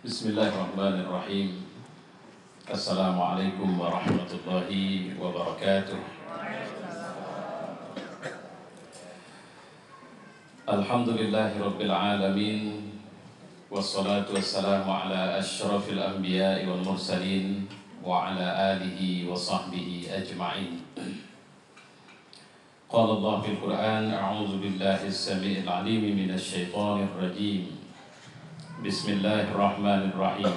Bismillahirrahmanirrahim. Assalamualaikum warahmatullahi wabarakatuh. Alhamdulillahirabbil alamin. Wassalatu wassalamu ala asyrafil anbiya'i wal mursalin wa ala alihi wa sahbihi ajma'in. Qala Allah fil Qur'an, a'udzu billahi as-sami'il 'alim minasy syaithanir rajim. Bismillahirrahmanirrahim.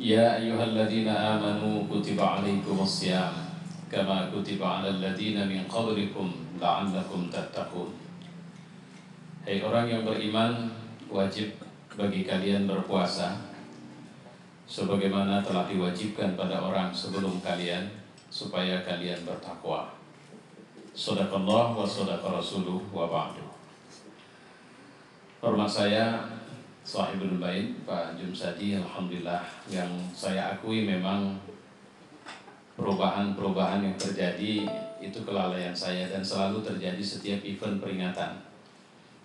Ya ayyuhalladzina amanu kutiba 'alaikumus shiyam kama kutiba 'alal ladzina min qablikum la'allakum tattaqun. Hai orang yang beriman, wajib bagi kalian berpuasa sebagaimana telah diwajibkan pada orang sebelum kalian supaya kalian bertakwa. Shadaqallah wa shadaqa rasuluh wa ba'du. Hormat saya Sahibul Bait Pak Jumsadi, alhamdulillah, yang saya akui memang perubahan yang terjadi itu kelalaian saya dan selalu terjadi setiap event peringatan.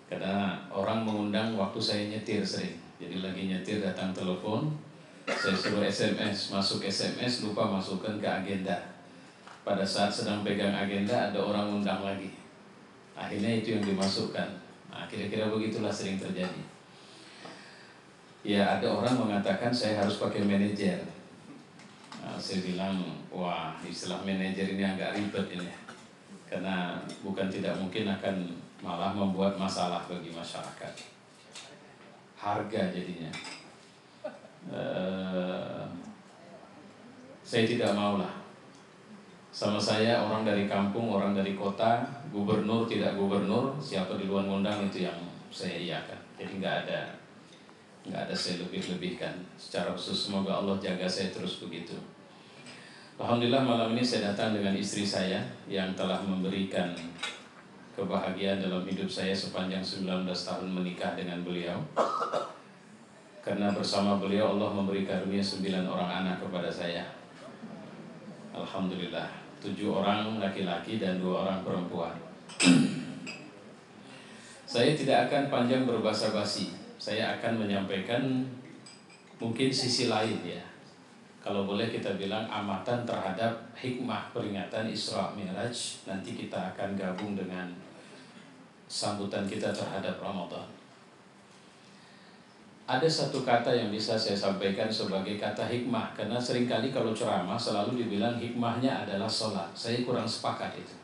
Karena orang mengundang waktu saya nyetir sering. Jadi lagi nyetir datang telepon, saya suruh SMS, masuk SMS lupa masukkan ke agenda. Pada saat sedang pegang agenda ada orang undang lagi. Akhirnya itu yang dimasukkan. Nah, kira-kira begitulah sering terjadi. Ya, ada orang mengatakan saya harus pakai manajer. Nah, saya bilang, wah, istilah manajer ini agak ribet ini. Karena bukan tidak mungkin akan malah membuat masalah bagi masyarakat. Harga jadinya. Saya tidak maulah. Sama saya orang dari kampung, orang dari kota, gubernur, tidak gubernur, siapa di luar ngundang itu yang saya iyakan. Jadi nggak ada saya lebih-lebihkan. Secara khusus semoga Allah jaga saya terus begitu. Alhamdulillah malam ini saya datang dengan istri saya yang telah memberikan kebahagiaan dalam hidup saya sepanjang 19 tahun menikah dengan beliau. Karena bersama beliau Allah memberi karunia 9 orang anak kepada saya. Alhamdulillah, 7 orang laki-laki dan 2 orang perempuan. Saya tidak akan panjang berbasa-basi. Saya akan menyampaikan mungkin sisi lain ya. Kalau boleh kita bilang amatan terhadap hikmah peringatan Isra Mi'raj. Nanti kita akan gabung dengan sambutan kita terhadap Ramadan. Ada satu kata yang bisa saya sampaikan sebagai kata hikmah. Karena seringkali kalau ceramah selalu dibilang hikmahnya adalah sholat. Saya kurang sepakat itu.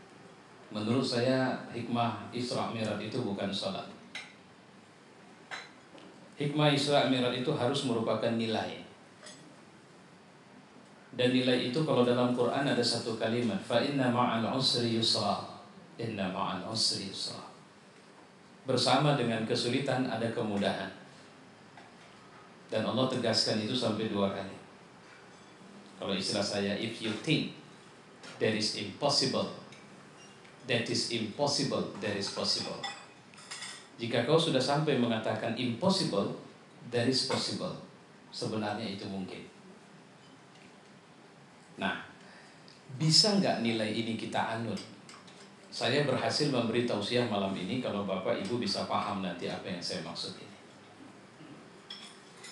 Menurut saya hikmah Isra Mi'raj itu bukan sholat. Hikmah Isra Mi'raj itu harus merupakan nilai. Dan nilai itu kalau dalam Quran ada satu kalimat, fa inna ma'al usri yusra. Inna ma'al usri yusra. Bersama dengan kesulitan ada kemudahan. Dan Allah tegaskan itu sampai 2 kali. Kalau istilah saya, if you think there is impossible, that is impossible, there is possible. Jika kau sudah sampai mengatakan impossible, there is possible. Sebenarnya itu mungkin. Nah, bisa nggak nilai ini kita anut? Saya berhasil memberi tausiah malam ini. Kalau Bapak Ibu bisa paham nanti apa yang saya maksud ini.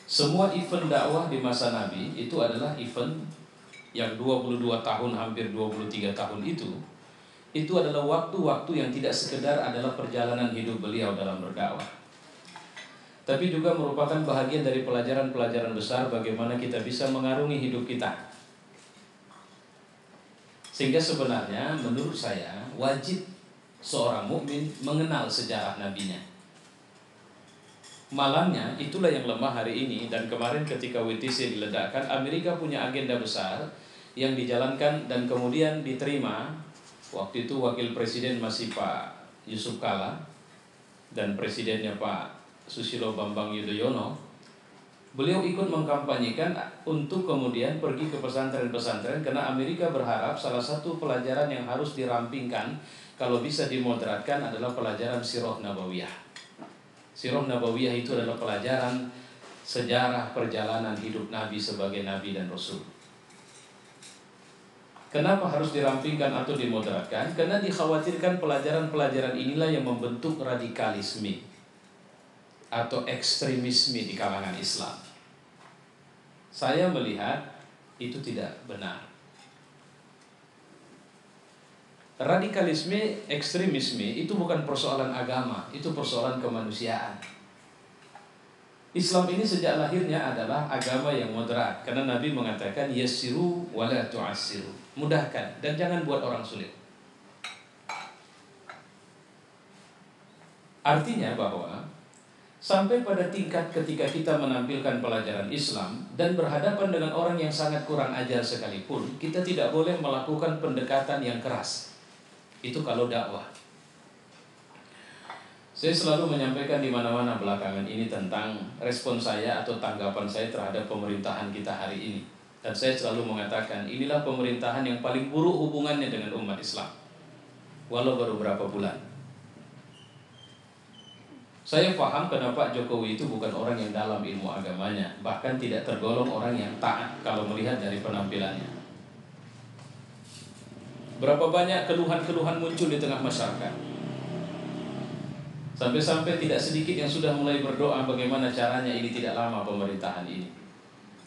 Semua event dakwah di masa Nabi itu adalah event yang 22 tahun, hampir 23 tahun itu adalah waktu-waktu yang tidak sekedar adalah perjalanan hidup beliau dalam berdakwah, tapi juga merupakan bahagian dari pelajaran-pelajaran besar bagaimana kita bisa mengarungi hidup kita. Sehingga sebenarnya menurut saya wajib seorang mukmin mengenal sejarah nabinya. Malangnya itulah yang lemah hari ini. Dan kemarin ketika WTC diledakkan, Amerika punya agenda besar yang dijalankan dan kemudian diterima. Waktu itu wakil presiden masih Pak Yusuf Kala dan presidennya Pak Susilo Bambang Yudhoyono. Beliau ikut mengkampanyekan untuk kemudian pergi ke pesantren-pesantren, karena Amerika berharap salah satu pelajaran yang harus dirampingkan kalau bisa dimoderatkan adalah pelajaran Sirah Nabawiyah. Sirah Nabawiyah itu adalah pelajaran sejarah perjalanan hidup Nabi sebagai Nabi dan Rasul. Kenapa harus dirampingkan atau dimoderatkan? Karena dikhawatirkan pelajaran-pelajaran inilah yang membentuk radikalisme. atau ekstremisme di kalangan Islam. Saya melihat itu tidak benar. Radikalisme, ekstremisme itu bukan persoalan agama, itu persoalan kemanusiaan. Islam ini sejak lahirnya adalah agama yang moderat, karena Nabi mengatakan yassiru wala tu'assiru, mudahkan dan jangan buat orang sulit. Artinya bahwa sampai pada tingkat ketika kita menampilkan pelajaran Islam dan berhadapan dengan orang yang sangat kurang ajar sekalipun, kita tidak boleh melakukan pendekatan yang keras. Itu kalau dakwah. Saya selalu menyampaikan di mana-mana belakangan ini tentang respon saya atau tanggapan saya terhadap pemerintahan kita hari ini. Dan saya selalu mengatakan inilah pemerintahan yang paling buruk hubungannya dengan umat Islam, walau baru berapa bulan. Saya paham kenapa Jokowi itu bukan orang yang dalam ilmu agamanya, bahkan tidak tergolong orang yang taat kalau melihat dari penampilannya. Berapa banyak keluhan-keluhan muncul di tengah masyarakat. Sampai-sampai tidak sedikit yang sudah mulai berdoa bagaimana caranya ini tidak lama pemerintahan ini.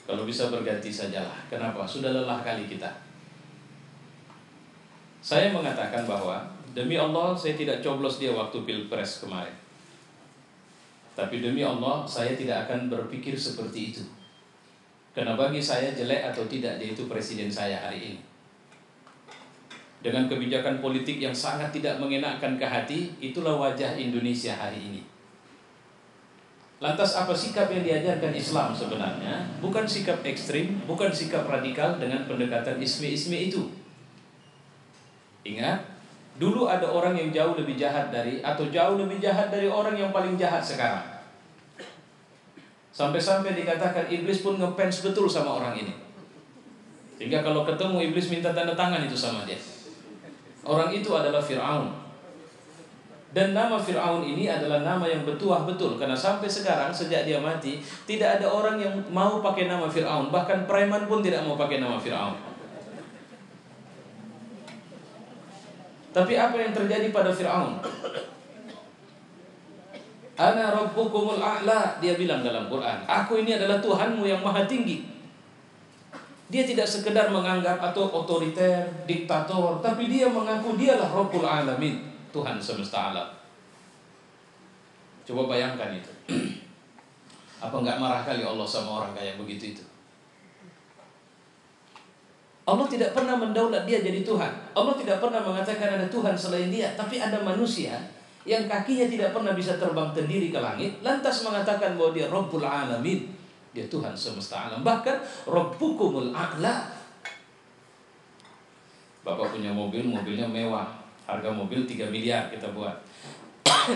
Kalau bisa berganti sajalah. Kenapa? Sudah lelah kali kita. Saya mengatakan bahwa demi Allah saya tidak coblos dia waktu Pilpres kemarin. Tapi demi Allah saya tidak akan berpikir seperti itu. Karena bagi saya jelek atau tidak dia itu presiden saya hari ini. Dengan kebijakan politik yang sangat tidak mengenakkan ke hati, itulah wajah Indonesia hari ini. Lantas apa sikap yang diajarkan Islam sebenarnya? Bukan sikap ekstrim, bukan sikap radikal dengan pendekatan isme-isme itu. Ingat, dulu ada orang yang jauh lebih jahat dari orang yang paling jahat sekarang. Sampai-sampai dikatakan iblis pun ngefans betul sama orang ini. Sehingga kalau ketemu iblis minta tanda tangan itu sama dia. Orang itu adalah Fir'aun. Dan nama Fir'aun ini adalah nama yang bertuah betul. Karena sampai sekarang sejak dia mati, tidak ada orang yang mau pakai nama Fir'aun. Bahkan preman pun tidak mau pakai nama Fir'aun. Tapi apa yang terjadi pada Fir'aun? Ana rabbukumul a'la, dia bilang dalam Quran. Aku ini adalah Tuhanmu yang maha tinggi. Dia tidak sekedar menganggap atau otoriter, diktator, tapi dia mengaku dialah Rabbul Alamin, Tuhan semesta alam. Coba bayangkan itu. Apa enggak marah kali Allah sama orang kayak begitu itu? Allah tidak pernah mendaulat dia jadi Tuhan. Allah tidak pernah mengatakan ada Tuhan selain dia. Tapi ada manusia yang kakinya tidak pernah bisa terbang sendiri ke langit, lantas mengatakan bahwa dia Rabbul Alamin, dia Tuhan semesta alam. Bahkan Rabbukumul A'la. Bapak punya mobil, mobilnya mewah, harga mobil 3 miliar kita buat.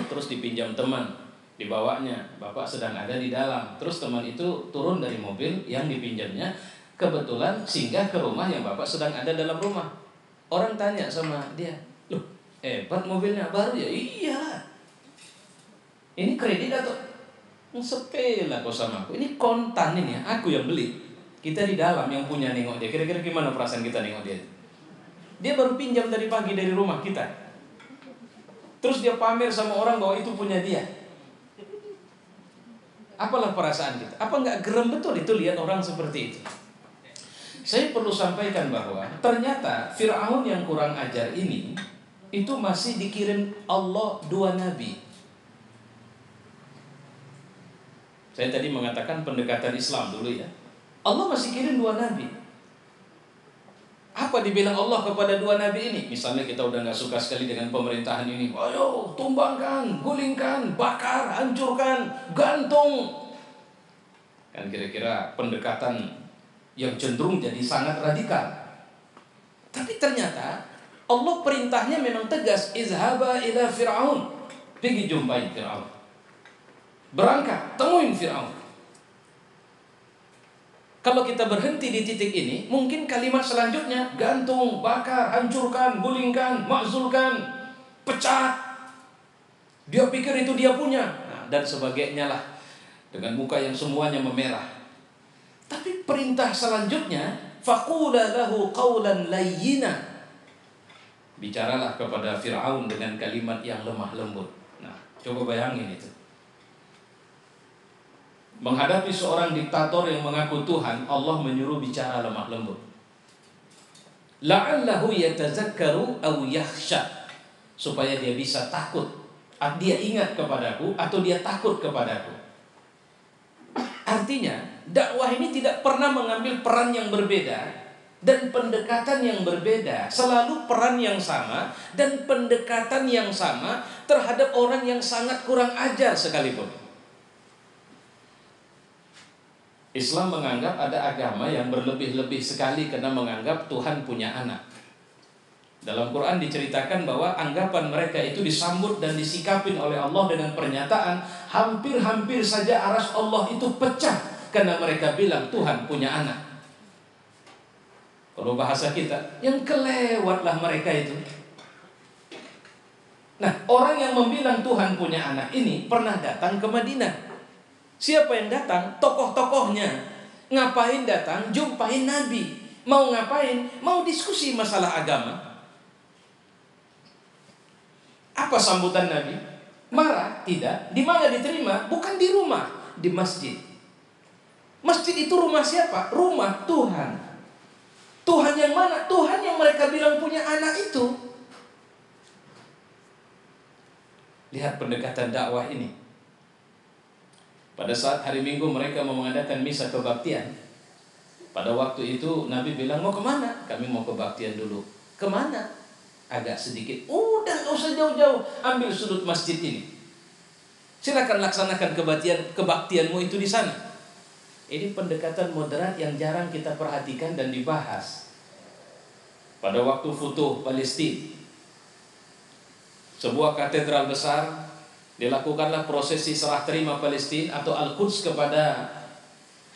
Terus dipinjam teman, dibawanya, Bapak sedang ada di dalam. Terus teman itu turun dari mobil yang dipinjamnya, kebetulan singgah ke rumah yang Bapak sedang ada dalam rumah. Orang tanya sama dia, loh, hebat mobilnya, baru ya? Iya. Ini kredit atau? Sepele kok sama aku. Ini kontan ini, aku yang beli. Kita di dalam yang punya nengok dia. Kira-kira gimana perasaan kita nengok dia? Dia baru pinjam dari pagi dari rumah kita. Terus dia pamer sama orang bahwa itu punya dia. Apalah perasaan kita? Apa enggak geram betul itu lihat orang seperti itu? Saya perlu sampaikan bahwa ternyata Fir'aun yang kurang ajar ini itu masih dikirim Allah 2 nabi. Saya tadi mengatakan pendekatan Islam dulu ya. Allah masih kirim 2 nabi. Apa dibilang Allah kepada 2 nabi ini? Misalnya kita udah gak suka sekali dengan pemerintahan ini. Ayo tumbangkan, gulingkan, bakar, hancurkan, gantung. Kan kira-kira pendekatan yang cenderung jadi sangat radikal. Tapi ternyata Allah perintahnya memang tegas. Izhaba ila Fir'aun. Pergi jumpai Fir'aun. Berangkat, temuin Fir'aun. Kalau kita berhenti di titik ini, mungkin kalimat selanjutnya gantung, bakar, hancurkan, gulingkan, makzulkan, pecat. Dia pikir itu dia punya, dan sebagainya lah. Dengan muka yang semuanya memerah. Tapi perintah selanjutnya, faqula lahu qawlan layyina. Bicaralah kepada Fir'aun dengan kalimat yang lemah lembut. Nah, coba bayangin itu. Menghadapi seorang diktator yang mengaku Tuhan, Allah menyuruh bicara lemah lembut. La'allahu yatazakkaru aw yakhsha, supaya dia bisa takut, dia ingat kepadaku atau dia takut kepadaku. Artinya dakwah ini tidak pernah mengambil peran yang berbeda dan pendekatan yang berbeda, selalu peran yang sama dan pendekatan yang sama terhadap orang yang sangat kurang ajar sekalipun. Islam menganggap ada agama yang berlebih-lebih sekali karena menganggap Tuhan punya anak. Dalam Quran diceritakan bahwa anggapan mereka itu disambut dan disikapin oleh Allah dengan pernyataan hampir-hampir saja arsy Allah itu pecah karena mereka bilang Tuhan punya anak. Kalau bahasa kita, yang kelewatlah mereka itu. Nah, orang yang membilang Tuhan punya anak ini pernah datang ke Madinah. Siapa yang datang? Tokoh-tokohnya. Ngapain datang? Jumpain Nabi. Mau ngapain? Mau diskusi masalah agama. Apa sambutan Nabi? Marah? Tidak. Di mana diterima? Bukan di rumah, di masjid. Masjid itu rumah siapa? Rumah Tuhan. Tuhan yang mana? Tuhan yang mereka bilang punya anak itu. Lihat pendekatan dakwah ini. Pada saat hari Minggu mereka mau mengadakan misa kebaktian. Pada waktu itu Nabi bilang, mau kemana? Kami mau kebaktian dulu. Kemana? Agak sedikit. Udah gak usah jauh-jauh. Ambil sudut masjid ini. Silakan laksanakan kebaktianmu itu di sana. Ini pendekatan moderat yang jarang kita perhatikan dan dibahas. Pada waktu Futuh Palestina, sebuah katedral besar, dilakukanlah prosesi serah terima Palestina atau Al-Quds kepada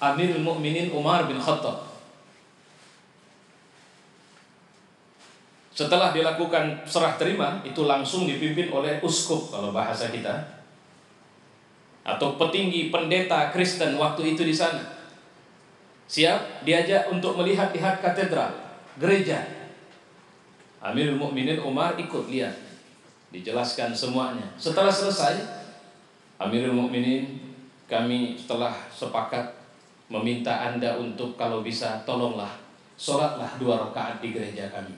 Amirul Mukminin Umar bin Khattab. Setelah dilakukan serah terima, itu langsung dipimpin oleh uskup kalau bahasa kita, atau petinggi pendeta Kristen waktu itu di sana. Siap diajak untuk melihat-lihat katedral, gereja. Amirul Mukminin Umar ikut lihat. Dijelaskan semuanya. Setelah selesai, Amirul Mukminin, kami telah sepakat meminta Anda untuk kalau bisa tolonglah sholatlah 2 rakaat di gereja kami.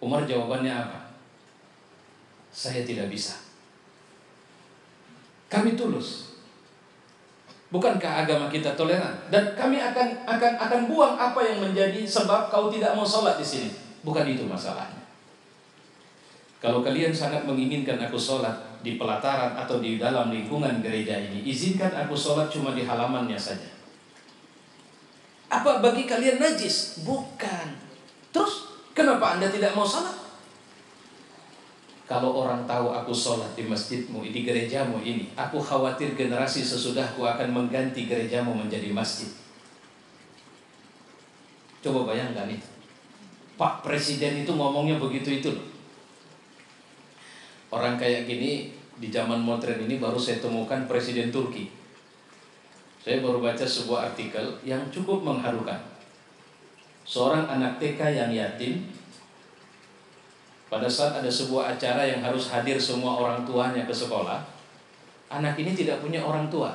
Umar jawabannya apa? Saya tidak bisa. Kami tulus. Bukankah agama kita toleran? Dan kami akan buang apa yang menjadi sebab kau tidak mau sholat di sini. Bukan itu masalahnya. Kalau kalian sangat menginginkan aku sholat di pelataran atau di dalam lingkungan gereja ini, izinkan aku sholat cuma di halamannya saja. Apa bagi kalian najis? Bukan. Terus kenapa Anda tidak mau sholat? Kalau orang tahu aku sholat di masjidmu, di gerejamu ini, aku khawatir generasi sesudahku akan mengganti gerejamu menjadi masjid. Coba bayangkan itu. Pak Presiden itu ngomongnya begitu itu loh. Orang kayak gini di zaman modern ini baru saya temukan Presiden Turki. Saya baru baca sebuah artikel yang cukup mengharukan. Seorang anak TK yang yatim, pada saat ada sebuah acara yang harus hadir semua orang tuanya ke sekolah, anak ini tidak punya orang tua.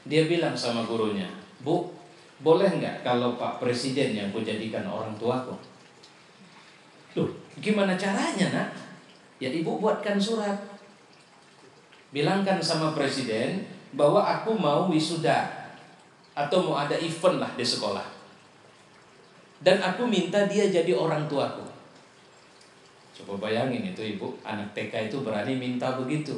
Dia bilang sama gurunya, Bu, boleh nggak kalau Pak Presiden yang kujadikan orang tuaku? Loh, gimana caranya nak? Ya ibu buatkan surat, bilangkan sama presiden bahwa aku mau wisuda atau mau ada event lah di sekolah, dan aku minta dia jadi orang tuaku. Coba bayangin itu ibu, anak TK itu berani minta begitu.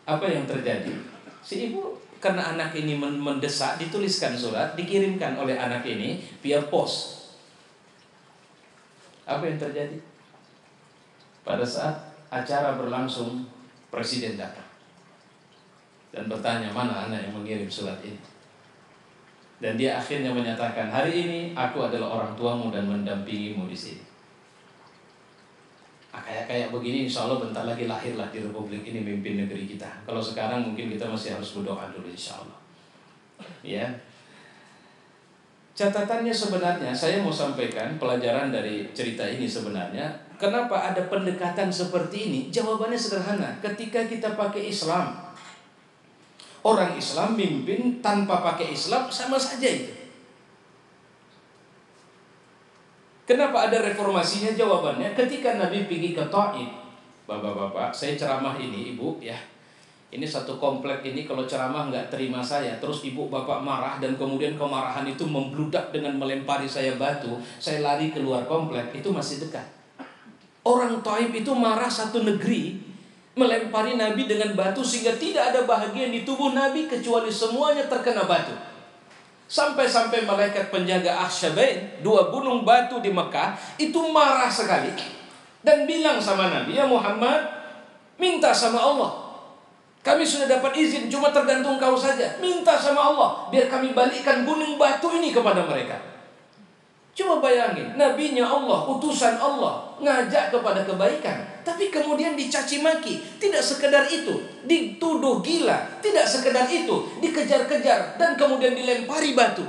Apa yang terjadi? Si ibu karena anak ini mendesak, dituliskan surat, dikirimkan oleh anak ini via pos. Apa yang terjadi? Pada saat acara berlangsung, presiden datang dan bertanya, mana anak yang mengirim surat ini? Dan dia akhirnya menyatakan, hari ini aku adalah orang tuamu dan mendampingimu di sini. Kayak begini insya Allah bentar lagi lahirlah di Republik ini mimpin negeri kita. Kalau sekarang mungkin kita masih harus berdoa dulu insya Allah. Ya. Catatannya sebenarnya saya mau sampaikan pelajaran dari cerita ini sebenarnya. Kenapa ada pendekatan seperti ini? Jawabannya sederhana. Ketika kita pakai Islam, Orang Islam mimpin tanpa pakai Islam sama saja itu. Kenapa ada reformasinya? Jawabannya ketika Nabi pergi ke Taif. Bapak-bapak, saya ceramah ini ibu ya. Ini satu komplek ini kalau ceramah nggak terima saya, terus ibu bapak marah dan kemudian kemarahan itu membludak dengan melempari saya batu, saya lari keluar komplek, itu masih dekat. Orang Taif itu marah satu negeri, melempari Nabi dengan batu sehingga tidak ada bahagian di tubuh Nabi kecuali semuanya terkena batu. Sampai-sampai malaikat penjaga Akhsyabain, 2 gunung batu di Mekah, itu marah sekali dan bilang sama Nabi, ya Muhammad, minta sama Allah. Kami sudah dapat izin, cuma tergantung kau saja. Minta sama Allah, biar kami balikkan gunung batu ini kepada mereka. Coba bayangin, nabinya Allah, utusan Allah, ngajak kepada kebaikan, tapi kemudian dicaci maki. Tidak sekedar itu, dituduh gila. Tidak sekedar itu, dikejar-kejar dan kemudian dilempari batu.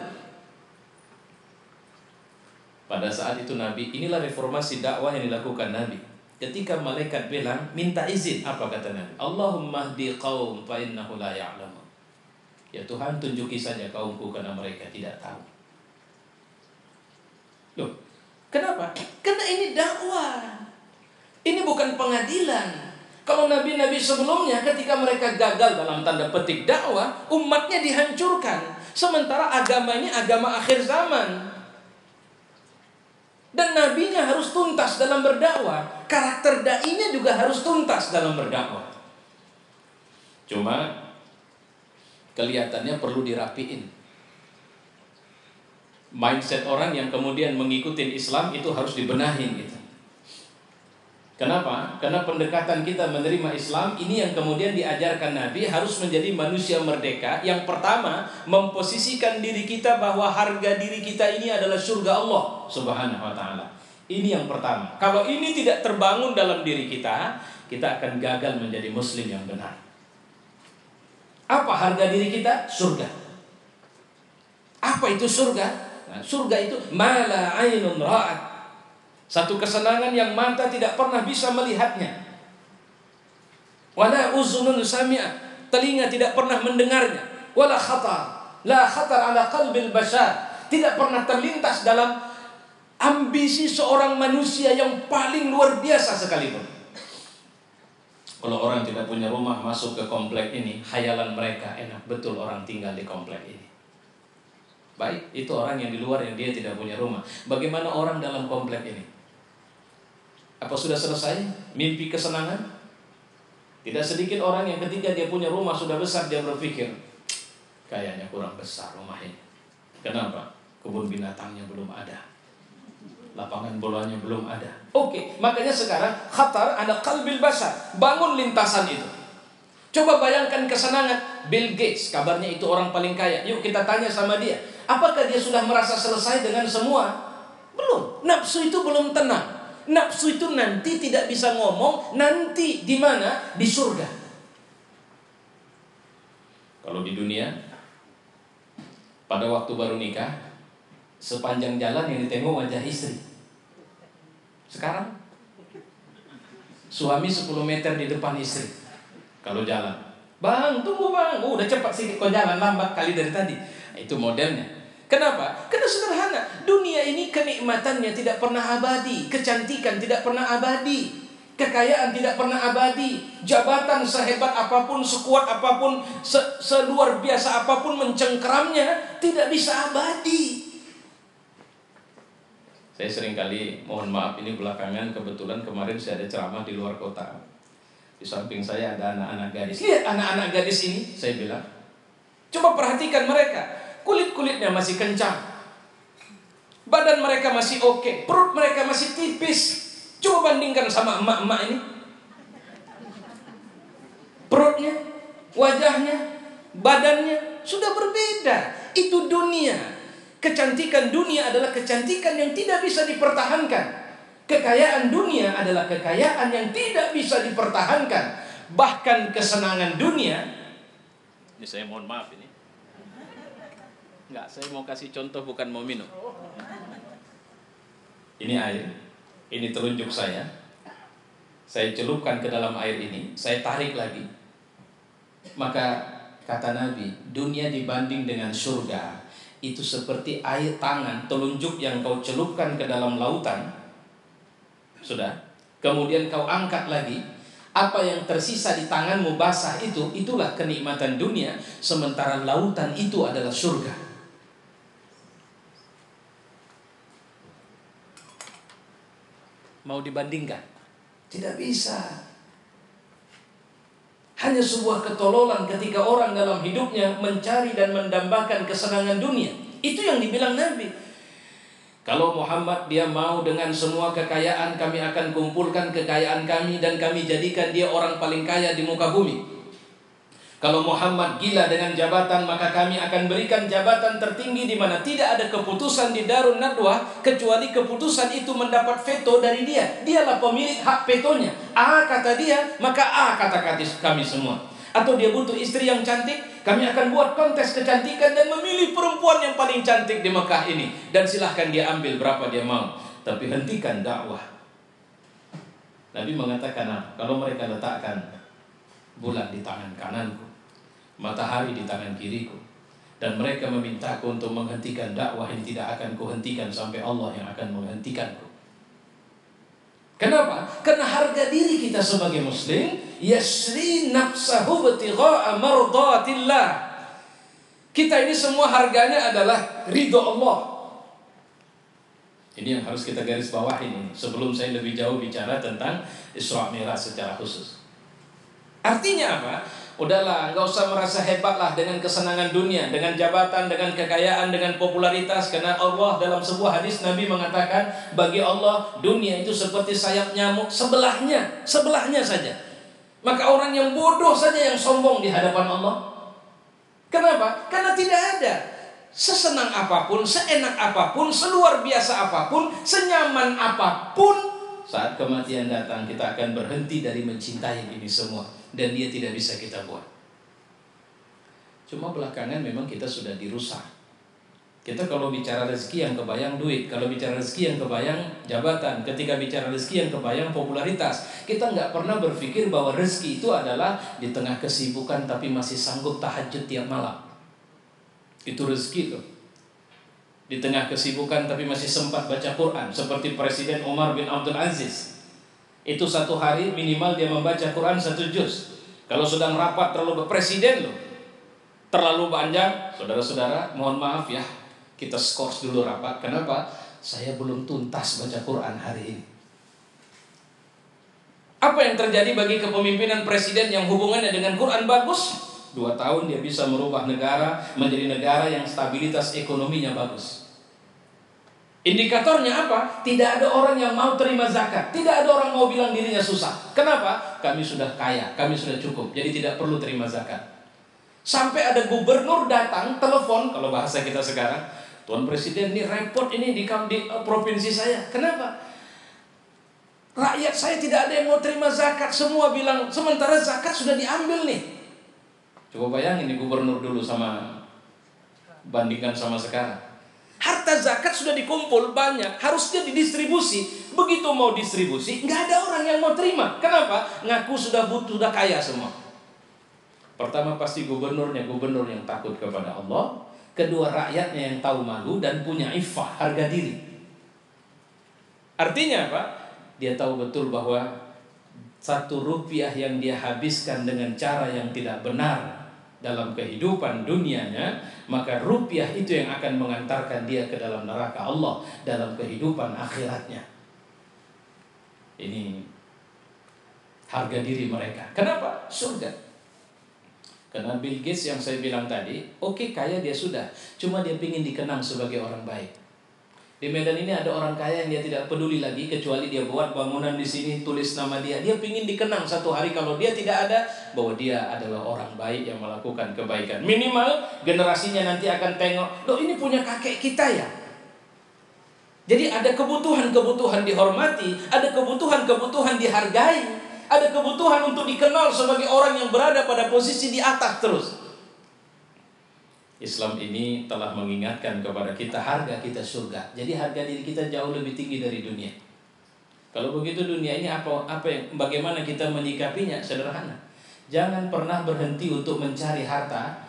Pada saat itu Nabi, inilah reformasi dakwah yang dilakukan Nabi. Ketika malaikat bilang, minta izin, apa kata Nabi? Allahumma hdi qaum fa innahu la ya'lamun. Ya Tuhan, tunjuki saja kaumku karena mereka tidak tahu. Loh, kenapa? Karena ini dakwah. Ini bukan pengadilan. Kalau nabi-nabi sebelumnya ketika mereka gagal dalam tanda petik dakwah, umatnya dihancurkan. Sementara agama ini agama akhir zaman. Dan nabinya harus tuntas dalam berdakwah. Karakter da'inya juga harus tuntas dalam berdakwah. Cuma kelihatannya perlu dirapiin. Mindset orang yang kemudian mengikuti Islam itu harus dibenahin gitu. Kenapa? Karena pendekatan kita menerima Islam ini yang kemudian diajarkan Nabi harus menjadi manusia merdeka. Yang pertama, memposisikan diri kita bahwa harga diri kita ini adalah surga Allah Subhanahu wa ta'ala. Ini yang pertama. Kalau ini tidak terbangun dalam diri kita, kita akan gagal menjadi muslim yang benar. Apa harga diri kita? Surga. Apa itu surga? Nah, surga itu mala ainun ra'at. Satu kesenangan yang mata tidak pernah bisa melihatnya. Wala uzunun sami'at. Telinga tidak pernah mendengarnya. Wala khatar. La khatar ala qalbil bashar. Tidak pernah terlintas dalam ambisi seorang manusia yang paling luar biasa sekalipun. Kalau orang tidak punya rumah masuk ke komplek ini, khayalan mereka enak betul orang tinggal di komplek ini. Baik, itu orang yang di luar yang dia tidak punya rumah. Bagaimana orang dalam komplek ini? Apa sudah selesai mimpi kesenangan? Tidak sedikit orang yang ketika dia punya rumah sudah besar, dia berpikir, kayaknya kurang besar rumah ini. Kenapa? Kebun binatangnya belum ada, lapangan bolanya belum ada. Oke, makanya sekarang khatar ada qalbil bashar. Bangun lintasan itu. Coba bayangkan kesenangan Bill Gates, kabarnya itu orang paling kaya. Yuk kita tanya sama dia, apakah dia sudah merasa selesai dengan semua? Belum. Nafsu itu belum tenang. Nafsu itu nanti tidak bisa ngomong. Nanti di mana? Di surga. Kalau di dunia, pada waktu baru nikah, sepanjang jalan yang ditengok wajah istri. Sekarang suami 10 meter di depan istri. Kalau jalan, bang tunggu bang, udah cepat sih kau jalan, lambat kali dari tadi. Itu modelnya. Kenapa? Karena sederhana. Dunia ini kenikmatannya tidak pernah abadi. Kecantikan tidak pernah abadi. Kekayaan tidak pernah abadi. Jabatan sehebat apapun, sekuat apapun, seluar biasa apapun mencengkeramnya, tidak bisa abadi. Saya seringkali, mohon maaf ini belakangan, kebetulan kemarin saya ada ceramah di luar kota. Di samping saya ada anak-anak gadis. Lihat anak-anak gadis ini, saya bilang, coba perhatikan mereka. Kulit-kulitnya masih kencang, badan mereka masih oke, perut mereka masih tipis. Coba bandingkan sama emak-emak ini. Perutnya, wajahnya, badannya sudah berbeda. Itu dunia. Kecantikan dunia adalah kecantikan yang tidak bisa dipertahankan. Kekayaan dunia adalah kekayaan yang tidak bisa dipertahankan. Bahkan kesenangan dunia, ini saya mohon maaf ini. Enggak, saya mau kasih contoh bukan mau minum. Ini air, ini telunjuk saya. Saya celupkan ke dalam air ini, saya tarik lagi. Maka kata Nabi, dunia dibanding dengan surga itu seperti air tangan telunjuk yang kau celupkan ke dalam lautan. Sudah. Kemudian kau angkat lagi, apa yang tersisa di tanganmu basah itu, itulah kenikmatan dunia. Sementara lautan itu adalah surga. Mau dibandingkan? Tidak bisa. Hanya sebuah ketololan ketika orang dalam hidupnya mencari dan mendambakan kesenangan dunia. Itu yang dibilang Nabi. Kalau Muhammad dia mau dengan semua kekayaan, kami akan kumpulkan kekayaan kami dan kami jadikan dia orang paling kaya di muka bumi. Kalau Muhammad gila dengan jabatan, maka kami akan berikan jabatan tertinggi di mana tidak ada keputusan di Darun Nadwah kecuali keputusan itu mendapat veto dari dia. Dialah pemilik hak vetonya. A kata dia, maka A kata kami semua. Atau dia butuh istri yang cantik, kami akan buat kontes kecantikan dan memilih perempuan yang paling cantik di Mekah ini. Dan silahkan dia ambil berapa dia mau. Tapi hentikan dakwah. Nabi mengatakan apa? Kalau mereka letakkan bulan di tangan kananku, matahari di tangan kiriku, dan mereka memintaku untuk menghentikan dakwah yang tidak akan kuhentikan sampai Allah yang akan menghentikanku. Kenapa? Karena harga diri kita sebagai muslim, yasri nafsahu ibtigha'a mardatillah. Kita ini semua harganya adalah ridho Allah. Ini yang harus kita garis bawahi ini sebelum saya lebih jauh bicara tentang Isra Mi'raj secara khusus. Artinya apa? Udahlah, enggak usah merasa hebatlah dengan kesenangan dunia, dengan jabatan, dengan kekayaan, dengan popularitas. Karena Allah dalam sebuah hadis Nabi mengatakan, bagi Allah dunia itu seperti sayap nyamuk sebelahnya saja. Maka orang yang bodoh saja yang sombong di hadapan Allah. Kenapa? Karena tidak ada sesenang apapun, seenak apapun, seluar biasa apapun, senyaman apapun, saat kematian datang kita akan berhenti dari mencintai ini semua. Dan dia tidak bisa kita buat. Cuma belakangan memang kita sudah dirusak. Kita kalau bicara rezeki yang kebayang duit, kalau bicara rezeki yang kebayang jabatan, ketika bicara rezeki yang kebayang popularitas, kita nggak pernah berpikir bahwa rezeki itu adalah di tengah kesibukan tapi masih sanggup tahajud tiap malam. Itu rezeki tuh. Di tengah kesibukan tapi masih sempat baca Quran, seperti Presiden Umar bin Abdul Aziz. Itu satu hari minimal dia membaca Quran 1 juz. Kalau sedang rapat terlalu presiden loh, terlalu panjang, saudara-saudara mohon maaf ya, kita skors dulu rapat. Kenapa? Saya belum tuntas baca Quran hari ini. Apa yang terjadi bagi kepemimpinan presiden yang hubungannya dengan Quran bagus? 2 tahun dia bisa merubah negara menjadi negara yang stabilitas ekonominya bagus. Indikatornya apa? Tidak ada orang yang mau terima zakat. Tidak ada orang mau bilang dirinya susah. Kenapa? Kami sudah kaya, kami sudah cukup, jadi tidak perlu terima zakat. Sampai ada gubernur datang, telepon, kalau bahasa kita sekarang, Tuan Presiden ini repot ini di provinsi saya. Kenapa? Rakyat saya tidak ada yang mau terima zakat. Semua bilang, sementara zakat sudah diambil nih. Coba bayangin nih gubernur dulu sama bandingkan sama sekarang. Harta zakat sudah dikumpul banyak, harusnya didistribusi. Begitu mau distribusi, nggak ada orang yang mau terima. Kenapa? Ngaku sudah butuh, sudah kaya semua. Pertama pasti gubernurnya, gubernur yang takut kepada Allah. Kedua rakyatnya yang tahu malu dan punya iffah, harga diri. Artinya apa? Dia tahu betul bahwa 1 rupiah yang dia habiskan dengan cara yang tidak benar dalam kehidupan dunianya, maka rupiah itu yang akan mengantarkan dia ke dalam neraka Allah dalam kehidupan akhiratnya. Ini harga diri mereka. Kenapa? Surga. Karena Bill Gates yang saya bilang tadi, oke, kaya dia sudah, cuma dia ingin dikenang sebagai orang baik. Di Medan ini ada orang kaya yang dia tidak peduli lagi, kecuali dia buat bangunan di sini, tulis nama dia. Dia ingin dikenang satu hari kalau dia tidak ada, bahwa dia adalah orang baik yang melakukan kebaikan. Minimal generasinya nanti akan tengok, loh ini punya kakek kita ya. Jadi ada kebutuhan-kebutuhan dihormati, ada kebutuhan-kebutuhan dihargai, ada kebutuhan untuk dikenal sebagai orang yang berada pada posisi di atas terus. Islam ini telah mengingatkan kepada kita harga kita surga. Jadi harga diri kita jauh lebih tinggi dari dunia. Kalau begitu dunia ini bagaimana kita menyikapinya? Sederhana. Jangan pernah berhenti untuk mencari harta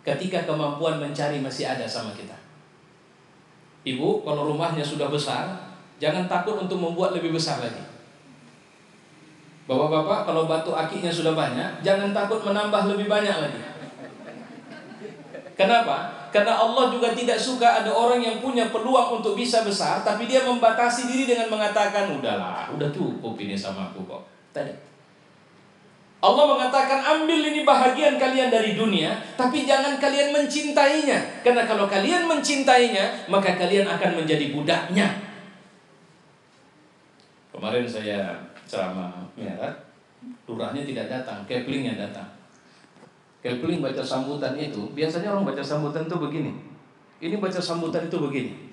ketika kemampuan mencari masih ada sama kita. Ibu, kalau rumahnya sudah besar, jangan takut untuk membuat lebih besar lagi. Bapak-bapak, kalau batu akiknya sudah banyak, jangan takut menambah lebih banyak lagi. Kenapa? Karena Allah juga tidak suka ada orang yang punya peluang untuk bisa besar, tapi dia membatasi diri dengan mengatakan, udahlah, udah cukup ini sama aku kok. Tidak. Allah mengatakan, ambil ini bahagian kalian dari dunia, tapi jangan kalian mencintainya. Karena kalau kalian mencintainya, maka kalian akan menjadi budaknya. Kemarin saya ceramah Mi'raj, lurahnya tidak datang, Kepling yang datang. Kepling baca sambutan itu, biasanya orang baca sambutan itu begini. Ini baca sambutan itu begini.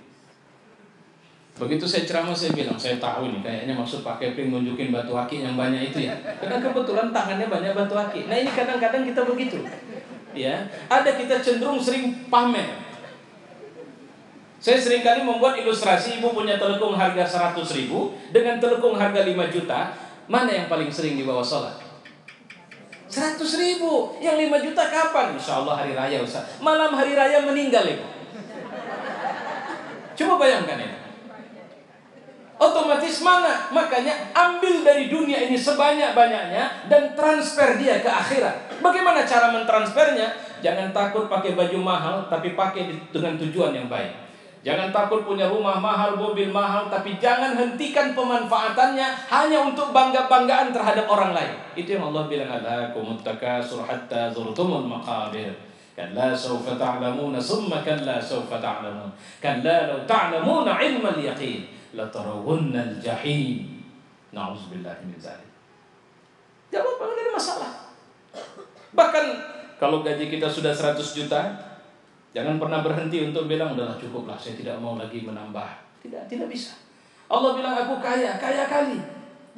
Begitu saya ceramah, saya bilang, saya tahu nih kayaknya maksud Pak Kepling nunjukin batu akik yang banyak itu ya. Karena kebetulan tangannya banyak batu akik. Nah ini kadang-kadang kita begitu. Ya, ada kita cenderung sering pamer. Saya seringkali membuat ilustrasi, ibu punya telekung harga 100.000 dengan telekung harga 5 juta. Mana yang paling sering dibawa sholat? 100.000. Yang 5 juta kapan? Insya Allah hari raya Ustaz. Malam hari raya meninggal ibu. Coba bayangkan ini. Otomatis mana? Makanya ambil dari dunia ini sebanyak-banyaknya dan transfer dia ke akhirat. Bagaimana cara mentransfernya? Jangan takut pakai baju mahal, tapi pakai dengan tujuan yang baik. Jangan takut punya rumah mahal, mobil mahal, tapi jangan hentikan pemanfaatannya hanya untuk bangga-banggaan terhadap orang lain. Itu yang Allah bilang, alakumut takasur hatta zurtumul maqabir. Kalla sawfa ta'lamuna summa kalla sawfa ta'lamun. Kalla law ta'lamuna ilmal yaqin latarawunnal jahim. Na'udzubillahi min dzalik. Jawab, enggak ada masalah. Bahkan kalau gaji kita sudah 100 juta, jangan pernah berhenti untuk bilang, udahlah cukuplah, saya tidak mau lagi menambah. Tidak bisa. Allah bilang, aku kaya kali.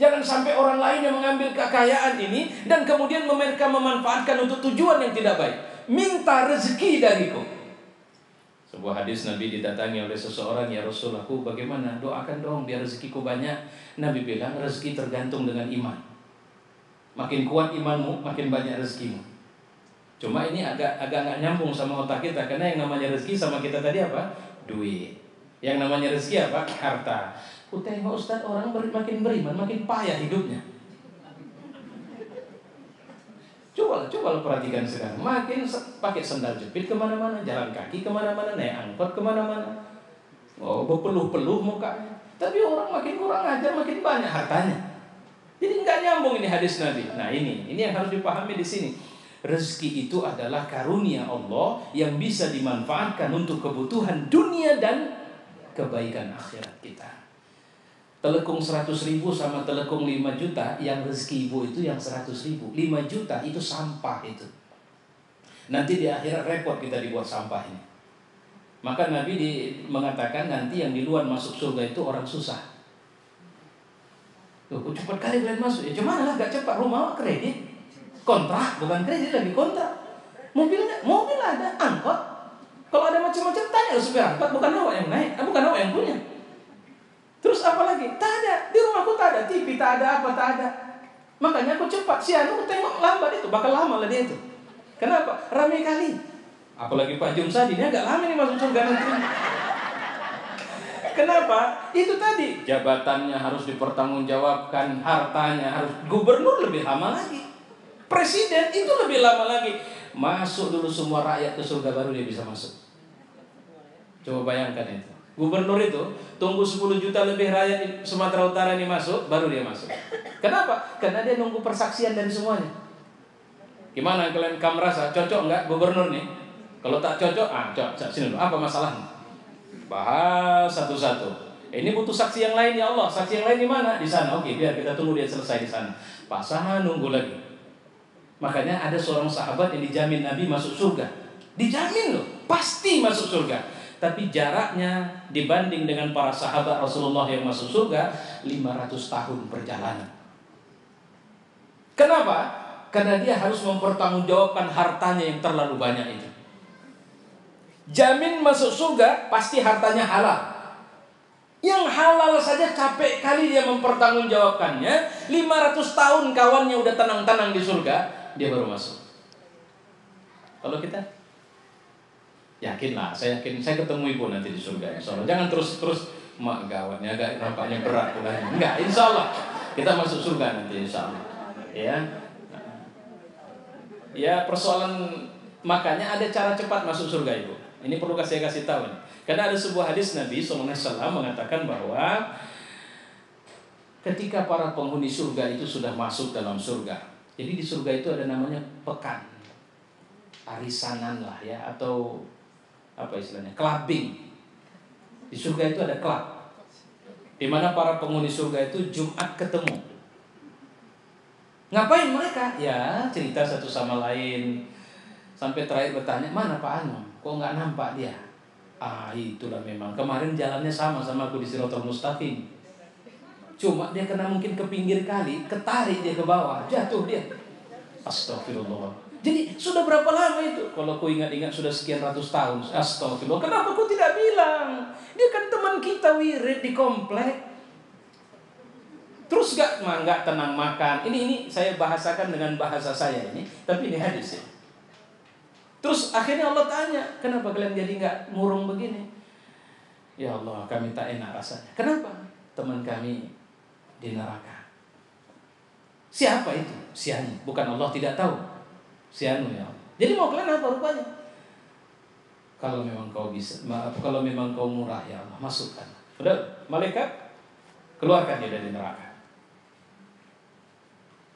Jangan sampai orang lain yang mengambil kekayaan ini dan kemudian mereka memanfaatkan untuk tujuan yang tidak baik. Minta rezeki dariku. Sebuah hadis Nabi didatangi oleh seseorang, ya Rasul, aku bagaimana? Doakan dong biar rezekiku banyak. Nabi bilang, rezeki tergantung dengan iman. Makin kuat imanmu, makin banyak rezekimu. Cuma ini agak nggak nyambung sama otak kita, karena yang namanya rezeki sama kita tadi apa? Duit. Yang namanya rezeki apa? Harta. Aku tengok Ustaz, orang makin beriman, makin payah hidupnya. Coba perhatikan sekarang. Makin pakai sandal jepit kemana-mana, jalan kaki kemana-mana, naik angkot kemana-mana. Oh, berpeluh-peluh mukanya. Tapi orang makin kurang ajar, makin banyak hartanya. Jadi nggak nyambung ini hadis Nabi. Nah ini yang harus dipahami di sini. Rezeki itu adalah karunia Allah yang bisa dimanfaatkan untuk kebutuhan dunia dan kebaikan akhirat kita. Telekung 100.000 sama telekung 5 juta, yang rezeki ibu itu yang 100.000. 5 juta itu sampah itu. Nanti di akhirat repot kita dibuat sampah ini. Maka Nabi mengatakan nanti yang di luar masuk surga itu orang susah. Tuh, cepat kali kalian masuk. Ya cuman lah, gak cepat, rumah kredit. Kontrak, bukan kredit lagi, kontrak. Mobil ada, angkot. Kalau ada macam-macam tanya supir angkot, bukan awak yang naik, bukan awak yang punya. Terus apa lagi? Tak ada, di rumahku tak ada, TV tak ada, apa tak ada. Makanya aku cepat, aku tengok lambat itu, bakal lama lah dia itu. Kenapa? Ramai kali. Apalagi Pak Jumsadi, ini agak lama nih masuk surga nanti. Kenapa? Itu tadi, jabatannya harus dipertanggungjawabkan, hartanya harus, gubernur lebih lama lagi. Presiden itu lebih lama lagi. Masuk dulu semua rakyat ke surga baru dia bisa masuk. Coba bayangkan itu. Gubernur itu tunggu 10 juta lebih rakyat di Sumatera Utara ini masuk, baru dia masuk. Kenapa? Karena dia nunggu persaksian dari semuanya. Gimana kalian merasa cocok enggak gubernur nih? Kalau tak cocok, sini dulu. Apa masalahnya? Bahas satu-satu. Ini butuh saksi yang lain ya Allah. Saksi yang lain di mana? Di sana. Oke, biar kita tunggu dia selesai di sana. Pasangan nunggu lagi. Makanya ada seorang sahabat yang dijamin Nabi masuk surga. Dijamin loh, pasti masuk surga. Tapi jaraknya dibanding dengan para sahabat Rasulullah yang masuk surga 500 tahun perjalanan. Kenapa? Karena dia harus mempertanggungjawabkan hartanya yang terlalu banyak itu. Jamin masuk surga pasti hartanya halal. Yang halal saja capek kali dia mempertanggungjawabkannya. 500 tahun kawannya udah tenang-tenang di surga. dia baru masuk. Kalau kita yakinlah, saya yakin saya ketemu ibu nanti di surga insya Allah. Jangan terus mak gawatnya agak nampaknya berat pulangnya. Enggak, insya Allah kita masuk surga nanti insya Allah. Ya persoalan makanya ada cara cepat masuk surga ibu. Ini perlu saya kasih tahu. Karena ada sebuah hadis Nabi SAW mengatakan bahwa ketika para penghuni surga itu sudah masuk dalam surga, jadi di surga itu ada namanya pekan, arisanan lah ya, atau apa istilahnya, clubbing. Di surga itu ada klub, di mana para penghuni surga itu Jumat ketemu. Ngapain mereka? Ya cerita satu sama lain, sampai terakhir bertanya, mana Pak Anu? Kok nggak nampak dia? Itulah memang kemarin jalannya sama aku di Siratal Mustaqim. Cuma dia kena mungkin ke pinggir kali, ketarik dia ke bawah, jatuh dia. Astagfirullah. Jadi sudah berapa lama itu? Kalau ku ingat-ingat sudah sekian ratus tahun. Astagfirullah. Kenapa ku tidak bilang? Dia kan teman kita wirid di komplek. Terus nggak tenang makan. Ini saya bahasakan dengan bahasa saya ini, tapi ini hadis ya. Terus akhirnya Allah tanya, kenapa kalian jadi nggak murung begini? Ya Allah, kami tak enak rasanya. Kenapa? Teman kami di neraka. Siapa itu? Si Anu. Bukan Allah tidak tahu. Si Anu ya Allah. Jadi mau kalian apa rupanya? Kalau memang kau bisa, kalau memang kau murah ya Allah, masukkan. Udah, malaikat keluarkan dia dari neraka.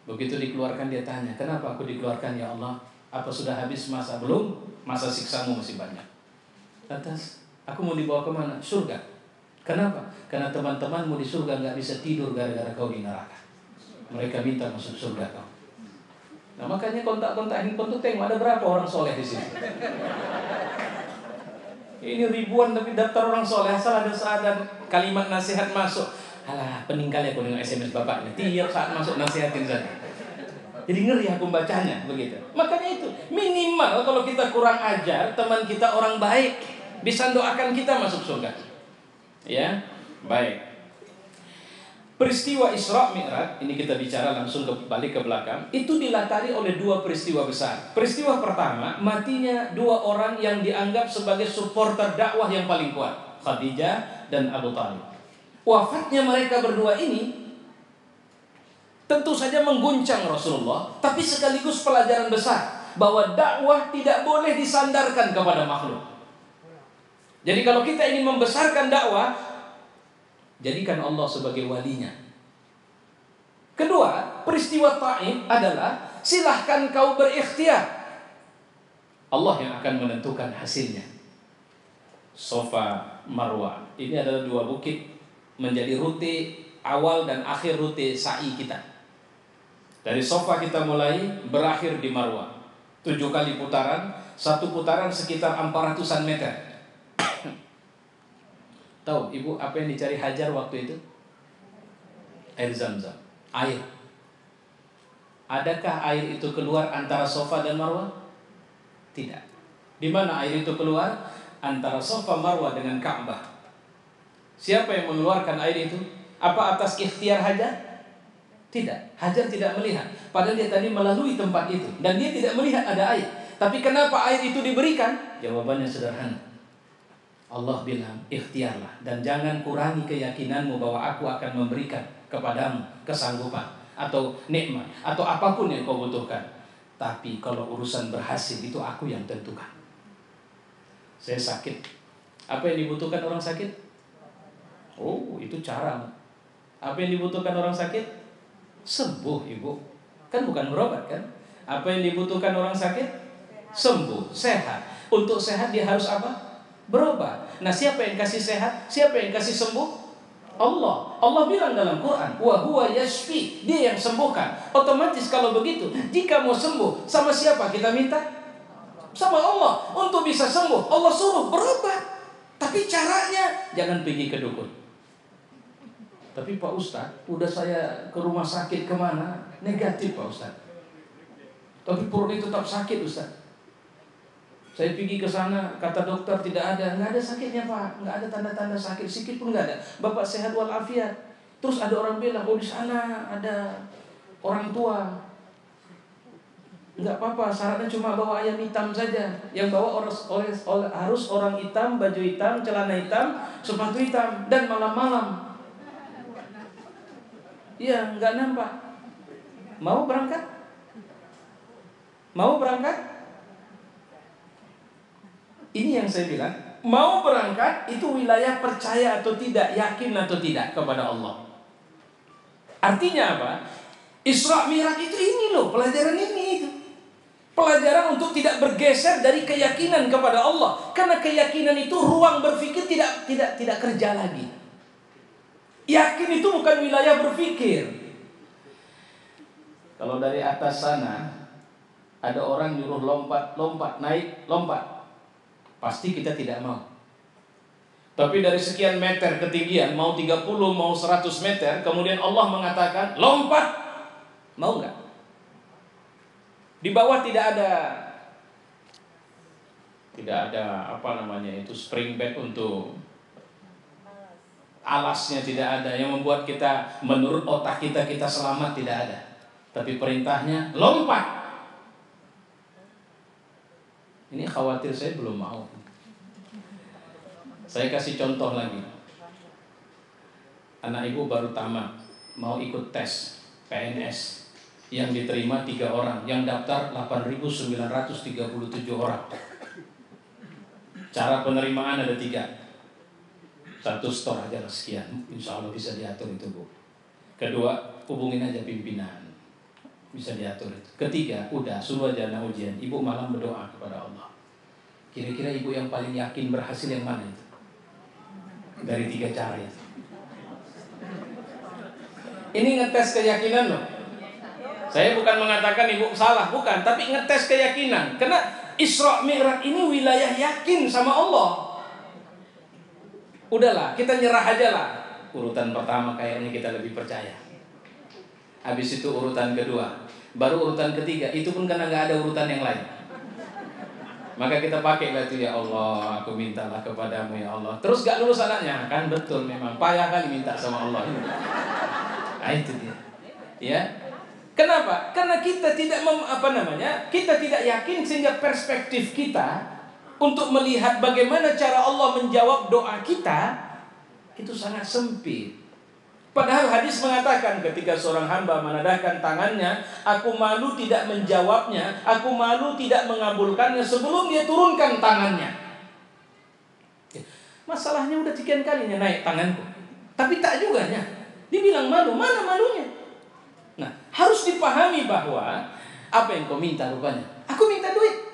Begitu dikeluarkan dia tanya, kenapa aku dikeluarkan ya Allah? Apa sudah habis masa? Belum, masa siksamu masih banyak. Lantas, aku mau dibawa kemana? Surga. Kenapa? Karena teman-temanmu di surga nggak bisa tidur gara-gara kau di neraka. Mereka minta masuk surga kau. Nah makanya kontak-kontak handphone tuh tengok ada berapa orang soleh di sini. Ini ribuan tapi daftar orang soleh, asal ada kalimat nasihat masuk. Alah, pening kali aku dengan SMS bapaknya. Tiap saat masuk nasihatin saja. Jadi ngeri aku bacanya begitu. Makanya itu minimal kalau kita kurang ajar, teman kita orang baik bisa doakan kita masuk surga. Ya, baik. Peristiwa Isra Mi'raj ini kita bicara langsung balik ke belakang. Itu dilatari oleh dua peristiwa besar. Peristiwa pertama, matinya dua orang yang dianggap sebagai supporter dakwah yang paling kuat, Khadijah dan Abu Thalib. Wafatnya mereka berdua ini tentu saja mengguncang Rasulullah, tapi sekaligus pelajaran besar bahwa dakwah tidak boleh disandarkan kepada makhluk. Jadi kalau kita ingin membesarkan dakwah, jadikan Allah sebagai walinya. Kedua, peristiwa Taif adalah silahkan kau berikhtiar. Allah yang akan menentukan hasilnya. Safa, Marwah, ini adalah dua bukit menjadi rute awal dan akhir rute sa'i kita. Dari Safa kita mulai, berakhir di Marwah. 7 kali putaran, satu putaran sekitar 400-an meter. Tahu ibu apa yang dicari Hajar waktu itu? Air Zam-Zam, air. Adakah air itu keluar antara Safa dan Marwah? Tidak. Di mana air itu keluar? Antara Safa Marwah dengan Ka'bah. Siapa yang mengeluarkan air itu? Apa atas ikhtiar Hajar? Tidak, Hajar tidak melihat. Padahal dia tadi melalui tempat itu dan dia tidak melihat ada air. Tapi kenapa air itu diberikan? Jawabannya sederhana. Allah bilang, ikhtiarlah dan jangan kurangi keyakinanmu bahwa aku akan memberikan kepadamu kesanggupan atau nikmat atau apapun yang kau butuhkan. Tapi kalau urusan berhasil itu aku yang tentukan. Saya sakit. Apa yang dibutuhkan orang sakit? Oh, itu cara. Apa yang dibutuhkan orang sakit? Sembuh ibu. Kan bukan berobat kan? Apa yang dibutuhkan orang sakit? Sembuh, sehat. Untuk sehat dia harus apa? Berobat. Nah siapa yang kasih sehat? Siapa yang kasih sembuh? Allah. Allah bilang dalam Quran, wa huwa yashfi, dia yang sembuhkan. Otomatis kalau begitu, jika mau sembuh, sama siapa kita minta? Sama Allah. Untuk bisa sembuh, Allah suruh berobat. Tapi caranya jangan pergi ke dukun. Tapi Pak Ustadz, udah saya ke rumah sakit kemana? Negatif Pak Ustadz. Tapi perut itu tetap sakit Ustadz. Saya pergi ke sana, kata dokter tidak ada sakitnya Pak, nggak ada tanda-tanda sakit, sedikit pun nggak ada. Bapak sehat walafiat. Terus ada orang bilang, oh di sana ada orang tua. Enggak apa-apa, syaratnya cuma bawa ayam hitam saja. Yang bawa harus orang hitam, baju hitam, celana hitam, sepatu hitam, dan malam-malam. Iya, enggak nampak. Mau berangkat? Mau berangkat? Ini yang saya bilang, mau berangkat itu wilayah percaya atau tidak, yakin atau tidak kepada Allah. Artinya apa? Isra Mi'raj itu ini loh, pelajaran ini itu. Pelajaran untuk tidak bergeser dari keyakinan kepada Allah, karena keyakinan itu ruang berpikir tidak kerja lagi. Yakin itu bukan wilayah berpikir. Kalau dari atas sana ada orang nyuruh lompat, naik, lompat, pasti kita tidak mau. Tapi dari sekian meter ketinggian, mau 30, mau 100 meter, kemudian Allah mengatakan lompat, mau nggak? Di bawah tidak ada spring bed untuk alasnya, tidak ada yang membuat kita menurut otak kita selamat, tidak ada. Tapi perintahnya lompat. Ini khawatir saya belum mau. Saya kasih contoh lagi. Anak ibu baru tamat, mau ikut tes PNS. Yang diterima 3 orang, yang daftar 8.937 orang. Cara penerimaan ada 3. 1 store aja lah sekian, insya Allah bisa diatur itu Bu. Kedua, hubungin aja pimpinan, bisa diatur itu. Ketiga, udah suruh aja anak ujian. Ibu malam berdoa kepada Allah. Kira-kira ibu yang paling yakin berhasil yang mana itu? Dari 3 cara itu. Ini ngetes keyakinan loh. Saya bukan mengatakan ibu salah, bukan, tapi ngetes keyakinan. Karena Isra Mi'raj ini wilayah yakin sama Allah. Udahlah, kita nyerah aja lah. Urutan pertama kayaknya kita lebih percaya. Habis itu urutan kedua, baru urutan ketiga. Itu pun karena gak ada urutan yang lain. Maka kita pakailah itu, ya Allah, aku mintalah kepadamu ya Allah. Terus gak lulus anaknya, kan betul memang payah kali minta sama Allah. Nah itu dia. Ya. Kenapa? Karena kita tidak kita tidak yakin, sehingga perspektif kita untuk melihat bagaimana cara Allah menjawab doa kita itu sangat sempit. Padahal hadis mengatakan ketika seorang hamba menadahkan tangannya, aku malu tidak menjawabnya, aku malu tidak mengabulkannya sebelum dia turunkan tangannya. Masalahnya udah sekian kalinya naik tanganku, tapi tak juga nya. Dibilang malu, mana malunya? Nah, harus dipahami bahwa apa yang kau minta rupanya? Aku minta duit.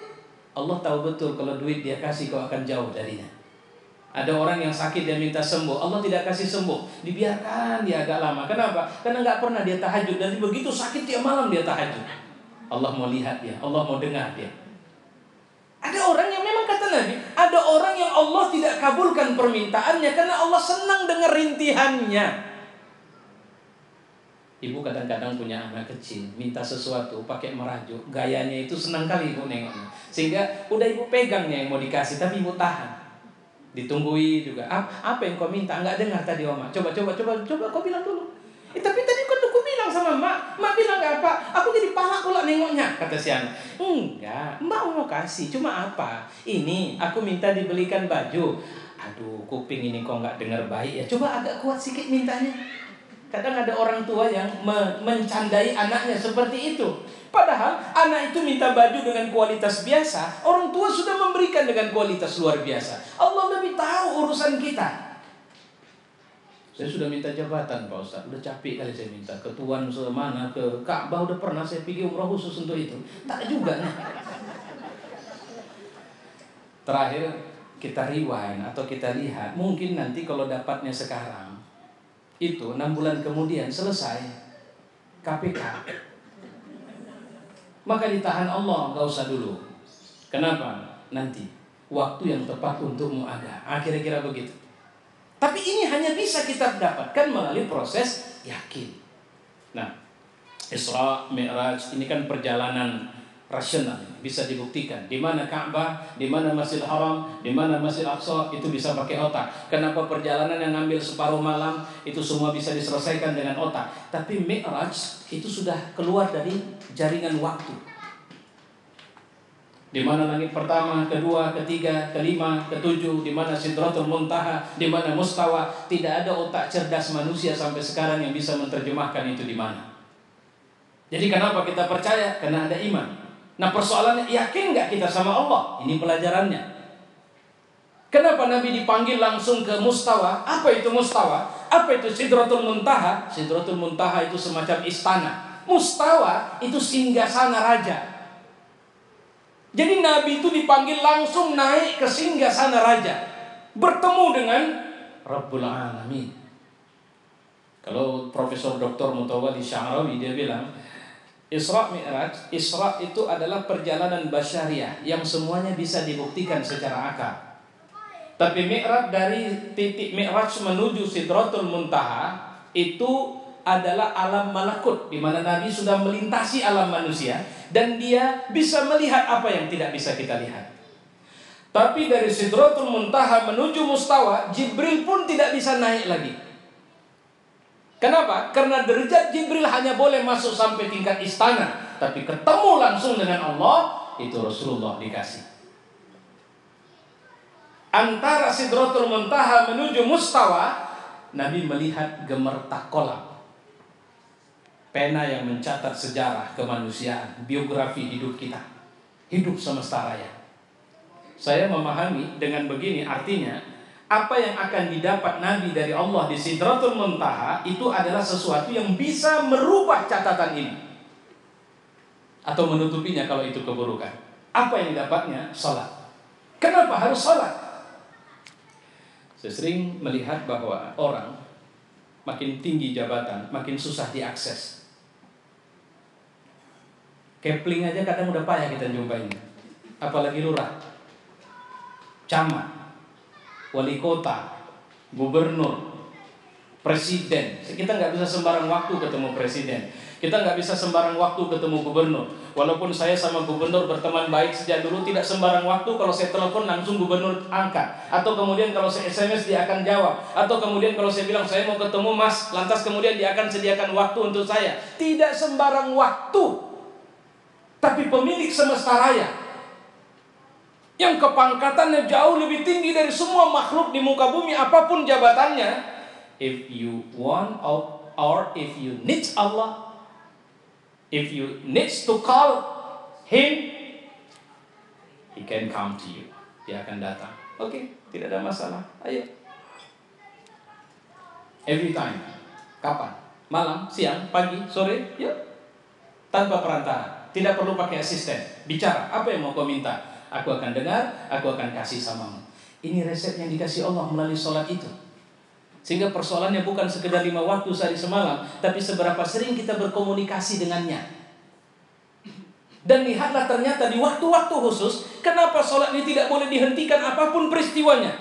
Allah tahu betul kalau duit dia kasih kau akan jauh darinya. Ada orang yang sakit dia minta sembuh, Allah tidak kasih sembuh, dibiarkan dia agak lama. Kenapa? Karena nggak pernah dia tahajud, dan begitu sakit tiap malam dia tahajud. Allah mau lihat dia, Allah mau dengar dia. Ada orang yang memang kata Nabi, ada orang yang Allah tidak kabulkan permintaannya karena Allah senang dengar rintihannya. Ibu kadang-kadang punya anak kecil, minta sesuatu pakai merajuk, gayanya itu senang kali ibu nengoknya. Sehingga udah ibu pegangnya yang mau dikasih, tapi ibu tahan. Ditunggui juga. Apa yang kau minta? Enggak dengar tadi Oma. Coba kau bilang dulu. Tapi tadi kau bilang sama mak bilang enggak apa? Aku jadi palak pula nengoknya, kata si anak. Enggak, mak mau kasih, cuma apa? Ini aku minta dibelikan baju. Aduh, kuping ini kok enggak dengar baik ya. Coba agak kuat sedikit mintanya. Kadang ada orang tua yang mencandai anaknya seperti itu. Padahal anak itu minta baju dengan kualitas biasa, orang tua sudah memberikan dengan kualitas luar biasa. Allah lebih tahu urusan kita. Saya sudah minta jabatan Pak Ustaz, udah capek kali saya minta. Ke Tuan semana, ke Ka'bah udah pernah saya pergi umrah khusus untuk itu. Tak juga nih. Terakhir kita rewind atau kita lihat, mungkin nanti kalau dapatnya sekarang, itu 6 bulan kemudian selesai KPK, maka ditahan Allah, gak usah dulu. Kenapa? Nanti waktu yang tepat untukmu ada. Kira-kira begitu. Tapi ini hanya bisa kita dapatkan melalui proses yakin. Nah, Isra Mi'raj ini kan perjalanan rasional, bisa dibuktikan. Di mana Ka'bah, di mana Masjidil Haram, di mana Masjidil Aqsa, itu bisa pakai otak. Kenapa perjalanan yang ngambil separuh malam itu semua bisa diselesaikan dengan otak. Tapi Mi'raj itu sudah keluar dari jaringan waktu. Di mana langit pertama, kedua, ketiga, kelima, ketujuh, di mana Sidratul Muntaha, di mana Mustawa. Tidak ada otak cerdas manusia sampai sekarang yang bisa menerjemahkan itu di mana. Jadi kenapa kita percaya? Karena ada iman. Nah persoalannya, yakin nggak kita sama Allah? Ini pelajarannya. Kenapa Nabi dipanggil langsung ke Mustawa? Apa itu Mustawa? Apa itu Sidratul Muntaha? Sidratul Muntaha itu semacam istana. Mustawa itu singgasana raja. Jadi Nabi itu dipanggil langsung naik ke singgasana raja, bertemu dengan Rabbul Alamin. Kalau Profesor Dr. Mutawalli Sya'rawi dia bilang, Isra Mi'raj, Isra itu adalah perjalanan basyariah yang semuanya bisa dibuktikan secara akal. Tapi Mi'raj, dari titik Mi'raj menuju Sidratul Muntaha, itu adalah alam malakut, di mana Nabi sudah melintasi alam manusia dan dia bisa melihat apa yang tidak bisa kita lihat. Tapi dari Sidratul Muntaha menuju Mustawa, Jibril pun tidak bisa naik lagi. Kenapa? Karena derajat Jibril hanya boleh masuk sampai tingkat istana, tapi ketemu langsung dengan Allah, itu Rasulullah dikasih. Antara Sidratul Muntaha menuju Mustawa, Nabi melihat gemertak kolam, pena yang mencatat sejarah kemanusiaan, biografi hidup kita, hidup semesta raya. Saya memahami dengan begini, artinya apa yang akan didapat Nabi dari Allah di Sidratul Muntaha itu adalah sesuatu yang bisa merubah catatan ini atau menutupinya kalau itu keburukan. Apa yang didapatnya? Salat. Kenapa harus salat? Saya sering melihat bahwa orang makin tinggi jabatan, makin susah diakses. Kepling aja kadang udah payah kita jumpainya, apalagi lurah, camat, wali kota, gubernur, presiden. Kita nggak bisa sembarang waktu ketemu presiden. Kita nggak bisa sembarang waktu ketemu gubernur. Walaupun saya sama gubernur berteman baik sejak dulu, tidak sembarang waktu kalau saya telepon langsung gubernur angkat. Atau kemudian kalau saya SMS dia akan jawab. Atau kemudian kalau saya bilang saya mau ketemu mas, lantas kemudian dia akan sediakan waktu untuk saya. Tidak sembarang waktu. Tapi pemilik semesta raya yang kepangkatannya jauh lebih tinggi dari semua makhluk di muka bumi, apapun jabatannya, if you want or if you need Allah, if you need to call Him, He can come to you. Dia akan datang. Oke, tidak ada masalah. Ayo. Every time. Kapan? Malam, siang, pagi, sore, yuk. Tanpa perantara. Tidak perlu pakai asisten. Bicara, apa yang mau kau minta? Aku akan dengar, aku akan kasih samamu. Ini resep yang dikasih Allah melalui sholat itu. Sehingga persoalannya bukan sekedar 5 waktu sehari semalam, tapi seberapa sering kita berkomunikasi dengannya. Dan lihatlah ternyata di waktu-waktu khusus, kenapa sholat ini tidak boleh dihentikan apapun peristiwanya.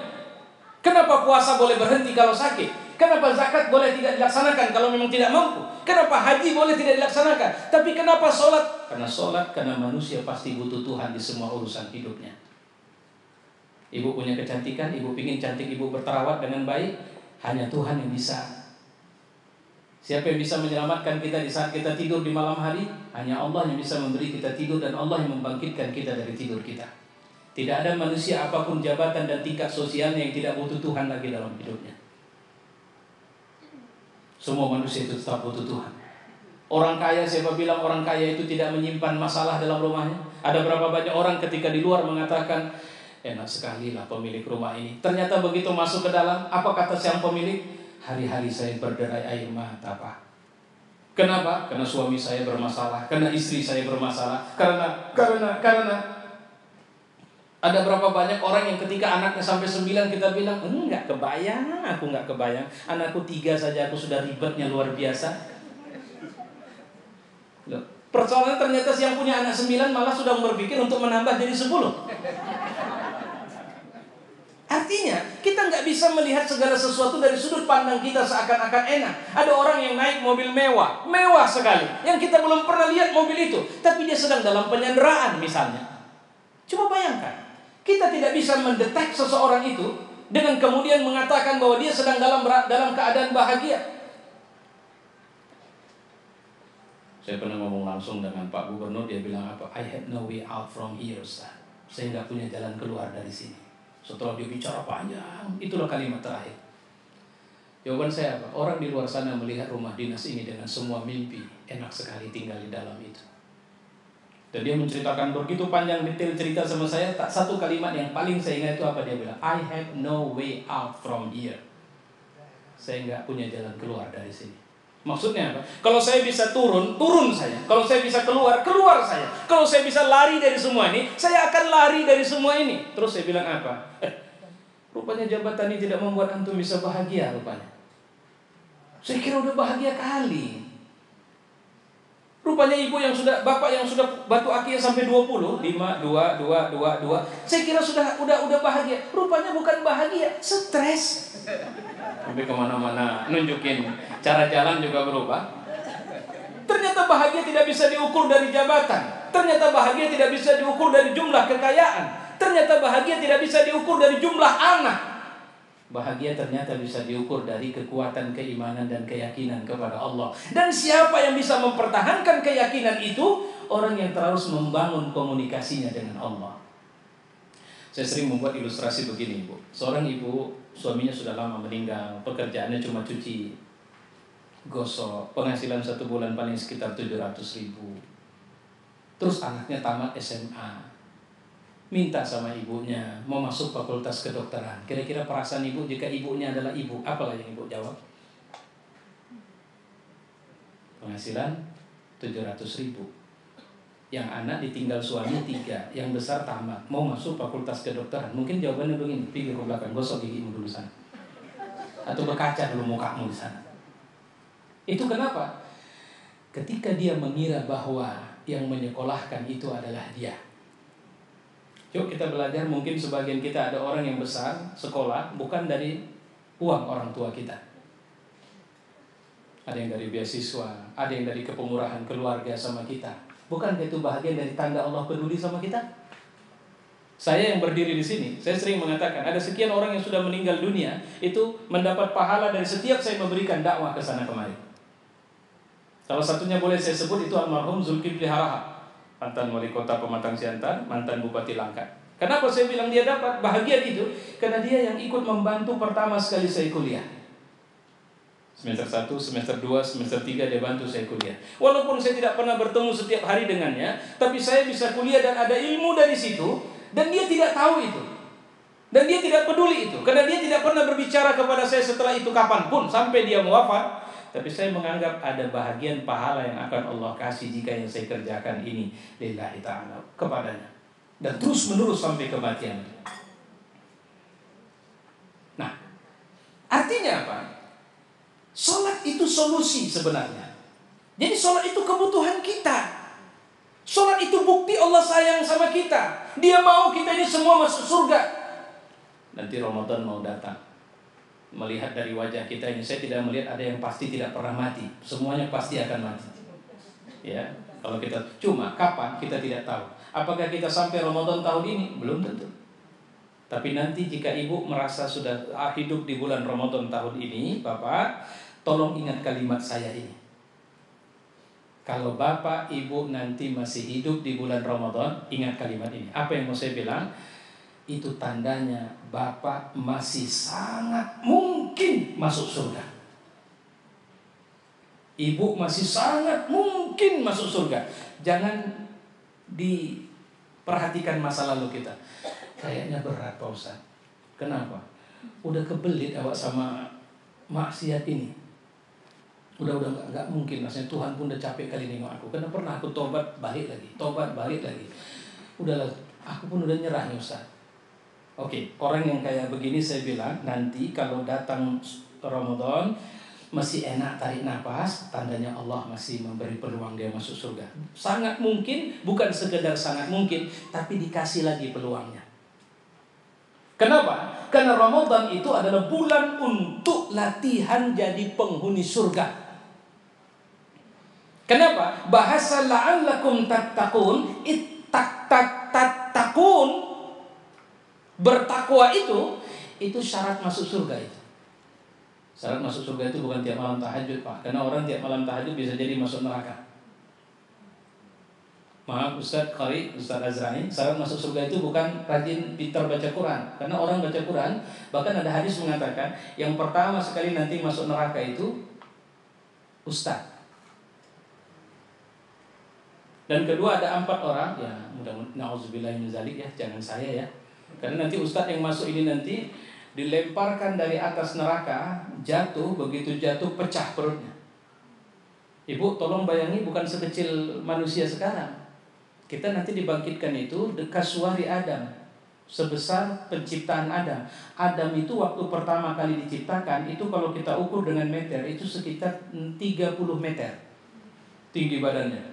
Kenapa puasa boleh berhenti kalau sakit? Kenapa zakat boleh tidak dilaksanakan kalau memang tidak mampu? Kenapa haji boleh tidak dilaksanakan? Tapi kenapa sholat? Karena sholat, karena manusia pasti butuh Tuhan di semua urusan hidupnya. Ibu punya kecantikan, ibu ingin cantik, ibu berterawat dengan baik. Hanya Tuhan yang bisa. Siapa yang bisa menyelamatkan kita di saat kita tidur di malam hari? Hanya Allah yang bisa memberi kita tidur, dan Allah yang membangkitkan kita dari tidur kita. Tidak ada manusia apapun jabatan dan tingkat sosialnya yang tidak butuh Tuhan lagi dalam hidupnya. Semua manusia itu tetap butuh Tuhan. Orang kaya, siapa bilang orang kaya itu tidak menyimpan masalah dalam rumahnya? Ada berapa banyak orang ketika di luar mengatakan, enak sekali lah pemilik rumah ini. Ternyata begitu masuk ke dalam, apa kata sang pemilik? Hari-hari saya berderai air mata, Pak. Kenapa? Karena suami saya bermasalah, karena istri saya bermasalah, karena. Ada berapa banyak orang yang ketika anaknya sampai 9 kita bilang, enggak kebayang, aku enggak kebayang. Anakku 3 saja aku sudah ribetnya luar biasa. Loh, persoalannya ternyata yang punya anak 9 malah sudah berpikir untuk menambah jadi 10. Artinya kita nggak bisa melihat segala sesuatu dari sudut pandang kita seakan-akan enak. Ada orang yang naik mobil mewah, mewah sekali, yang kita belum pernah lihat mobil itu, tapi dia sedang dalam penyanderaan misalnya. Coba bayangkan, kita tidak bisa mendetek seseorang itu dengan kemudian mengatakan bahwa dia sedang dalam keadaan bahagia. Saya pernah ngomong langsung dengan Pak Gubernur, dia bilang apa? I had no way out from here, Ustaz. saya nggak punya jalan keluar dari sini. Setelah dia bicara panjang, itulah kalimat terakhir. Jawaban saya apa? Orang di luar sana melihat rumah dinas ini dengan semua mimpi, enak sekali tinggal di dalam itu. Dan dia menceritakan begitu panjang detail cerita sama saya. Tak satu kalimat yang paling saya ingat itu apa dia bilang? I have no way out from here. Saya nggak punya jalan keluar dari sini. Maksudnya apa? Kalau saya bisa turun, turun saya. Kalau saya bisa keluar, keluar saya. Kalau saya bisa lari dari semua ini, saya akan lari dari semua ini. Terus saya bilang apa? Rupanya jabatan ini tidak membuat antum bisa bahagia rupanya. Saya kira udah bahagia kali. Rupanya ibu yang sudah, bapak yang sudah batu akikah sampai 20, 5, 2, 2, 2, 2. Saya kira udah bahagia. Rupanya bukan bahagia, stres. Sampai kemana-mana nunjukin cara jalan juga berubah. Ternyata bahagia tidak bisa diukur dari jabatan. Ternyata bahagia tidak bisa diukur dari jumlah kekayaan. Ternyata bahagia tidak bisa diukur dari jumlah anak. Bahagia ternyata bisa diukur dari kekuatan keimanan dan keyakinan kepada Allah. Dan siapa yang bisa mempertahankan keyakinan itu? Orang yang terus membangun komunikasinya dengan Allah. Saya sering membuat ilustrasi begini, Ibu. Seorang ibu, suaminya sudah lama meninggal, pekerjaannya cuma cuci gosok, penghasilan 1 bulan paling sekitar 700.000. Terus anaknya tamat SMA, minta sama ibunya mau masuk fakultas kedokteran. Kira-kira perasaan ibu jika ibunya adalah ibu, apalah yang ibu jawab? Penghasilan 700.000. Yang anak ditinggal suami 3, yang besar tamat, mau masuk fakultas kedokteran. Mungkin jawabannya begini, pergi ke belakang, gosok gigimu dulu sana. Atau berkaca dulu mukamu di sana. Itu kenapa? Ketika dia mengira bahwa yang menyekolahkan itu adalah dia. Yuk kita belajar, mungkin sebagian kita ada orang yang besar sekolah bukan dari uang orang tua kita. Ada yang dari beasiswa, ada yang dari kepemurahan keluarga sama kita. Bukankah itu bahagian dari tanda Allah peduli sama kita? Saya yang berdiri di sini, saya sering mengatakan ada sekian orang yang sudah meninggal dunia, itu mendapat pahala dari setiap saya memberikan dakwah ke sana kemari. Salah satunya boleh saya sebut itu almarhum Zulkifli Haraha, mantan wali kota Pematang Siantar, mantan bupati Langkat. Kenapa saya bilang dia dapat bahagia itu? Karena dia yang ikut membantu pertama sekali saya kuliah. Semester 1, semester 2, semester 3 dia bantu saya kuliah. Walaupun saya tidak pernah bertemu setiap hari dengannya, tapi saya bisa kuliah dan ada ilmu dari situ. Dan dia tidak tahu itu. Dan dia tidak peduli itu. Karena dia tidak pernah berbicara kepada saya setelah itu kapanpun, sampai dia wafat. Tapi saya menganggap ada bahagian pahala yang akan Allah kasih jika yang saya kerjakan ini lillahi ta'ala kepadanya. Dan terus menerus sampai kematian. Nah, artinya apa? Salat itu solusi sebenarnya. Jadi salat itu kebutuhan kita. Salat itu bukti Allah sayang sama kita. Dia mau kita ini semua masuk surga. Nanti Ramadan mau datang. Melihat dari wajah kita ini, saya tidak melihat ada yang pasti tidak pernah mati. Semuanya pasti akan mati. Ya, kalau kita cuma kapan kita tidak tahu. Apakah kita sampai Ramadan tahun ini? Belum tentu. Tapi nanti jika ibu merasa sudah hidup di bulan Ramadan tahun ini, Bapak, tolong ingat kalimat saya ini. Kalau Bapak, Ibu nanti masih hidup di bulan Ramadan, ingat kalimat ini. Apa yang mau saya bilang? Itu tandanya Bapak masih sangat mungkin masuk surga. Ibu masih sangat mungkin masuk surga. Jangan diperhatikan masa lalu kita. Kayaknya berat Pak Ustaz. Kenapa? Udah kebelit awak sama maksiat ini. Udah nggak mungkin. Maksudnya Tuhan pun udah capek kali nengok aku. Karena pernah aku tobat balik lagi. Udahlah, aku pun udah nyerah nih Ustaz. Oke, orang yang kayak begini saya bilang nanti kalau datang Ramadan masih enak tarik nafas, tandanya Allah masih memberi peluang dia masuk surga. Sangat mungkin, bukan sekedar sangat mungkin, tapi dikasih lagi peluangnya. Kenapa? Karena Ramadan itu adalah bulan untuk latihan jadi penghuni surga. Kenapa? Bahasa la'allakum tattaqun, takun. Bertakwa itu syarat masuk surga itu. Syarat masuk surga itu bukan tiap malam tahajud, Pak. Karena orang tiap malam tahajud bisa jadi masuk neraka. Maaf Ustaz Qari, Ustaz Azrani, syarat masuk surga itu bukan rajin pintar baca Quran. Karena orang baca Quran, bahkan ada hadis mengatakan yang pertama sekali nanti masuk neraka itu Ustaz. Dan kedua ada 4 orang, ya mudah-mudahan na'udzubillah min zalik ya, jangan saya ya. Karena nanti Ustaz yang masuk ini nanti dilemparkan dari atas neraka, jatuh, begitu jatuh pecah perutnya. Ibu tolong bayangi bukan sekecil manusia sekarang. Kita nanti dibangkitkan itu dekat suari Adam, sebesar penciptaan Adam. Adam itu waktu pertama kali diciptakan itu kalau kita ukur dengan meter itu sekitar 30 meter tinggi badannya.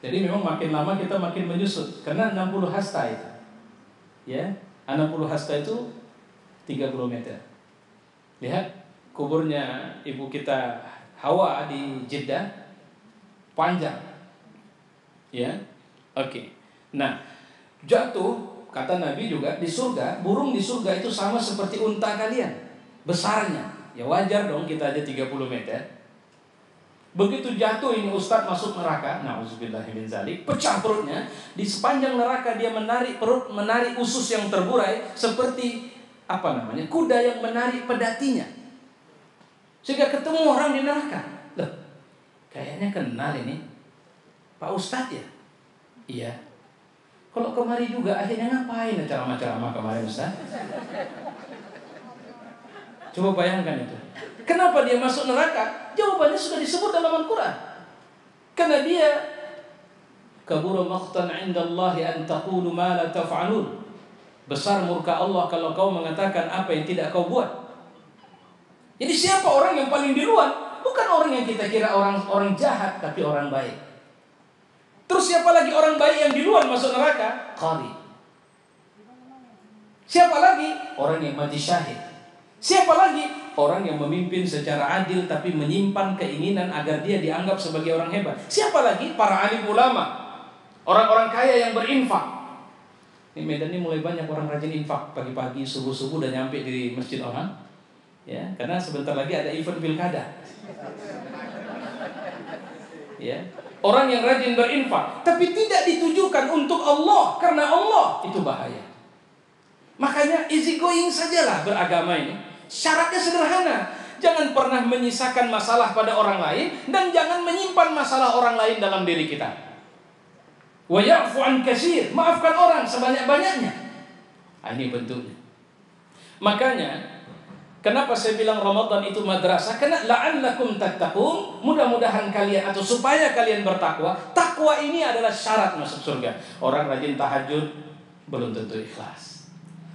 Jadi memang makin lama kita makin menyusut karena 60 hasta itu. Ya, 60 hasta itu 30 meter. Lihat kuburnya ibu kita Hawa di Jeddah panjang. Ya. Oke. Nah, jatuh kata Nabi juga di surga, burung di surga itu sama seperti unta kalian. Besarnya. Ya wajar dong kita aja 30 meter. Begitu jatuh ini Ustadz masuk neraka, na'udzubillahi min zalik, pecah perutnya. Di sepanjang neraka dia menarik perut, menarik usus yang terburai seperti kuda yang menarik pedatinya. Sehingga ketemu orang di neraka. Loh, kayaknya kenal ini Pak Ustadz ya? Iya. Kalau kemari juga akhirnya ngapain ceramah-ceramah kemarin Ustaz? Coba bayangkan itu. Kenapa dia masuk neraka? Jawabannya sudah disebut dalam Al-Quran. Karena dia kabura maqtan 'indallahi an taqulu ma la taf'alun. Besar murka Allah kalau kau mengatakan apa yang tidak kau buat. Jadi siapa orang yang paling duluan? Bukan orang yang kita kira orang jahat, tapi orang baik. Terus siapa lagi orang baik yang duluan masuk neraka? Qari. Siapa lagi? Orang yang mati syahid. Siapa lagi? Orang yang memimpin secara adil tapi menyimpan keinginan agar dia dianggap sebagai orang hebat. Siapa lagi? Para alim ulama. Orang-orang kaya yang berinfak. Ini Medan ini mulai banyak orang rajin infak pagi-pagi, subuh-subuh udah nyampe di masjid orang. Ya, karena sebentar lagi ada event pilkada. Ya. Orang yang rajin berinfak tapi tidak ditujukan untuk Allah, karena Allah itu bahaya. Makanya easy going sajalah beragama ini. Syaratnya sederhana. Jangan pernah menyisakan masalah pada orang lain dan jangan menyimpan masalah orang lain dalam diri kita. Wa ya'fu an katsir, maafkan orang sebanyak-banyaknya. Ini bentuknya. Makanya kenapa saya bilang Ramadan itu madrasah? Karena la'allakum tattaqun, mudah-mudahan kalian atau supaya kalian bertakwa. Takwa ini adalah syarat masuk surga. Orang rajin tahajud belum tentu ikhlas.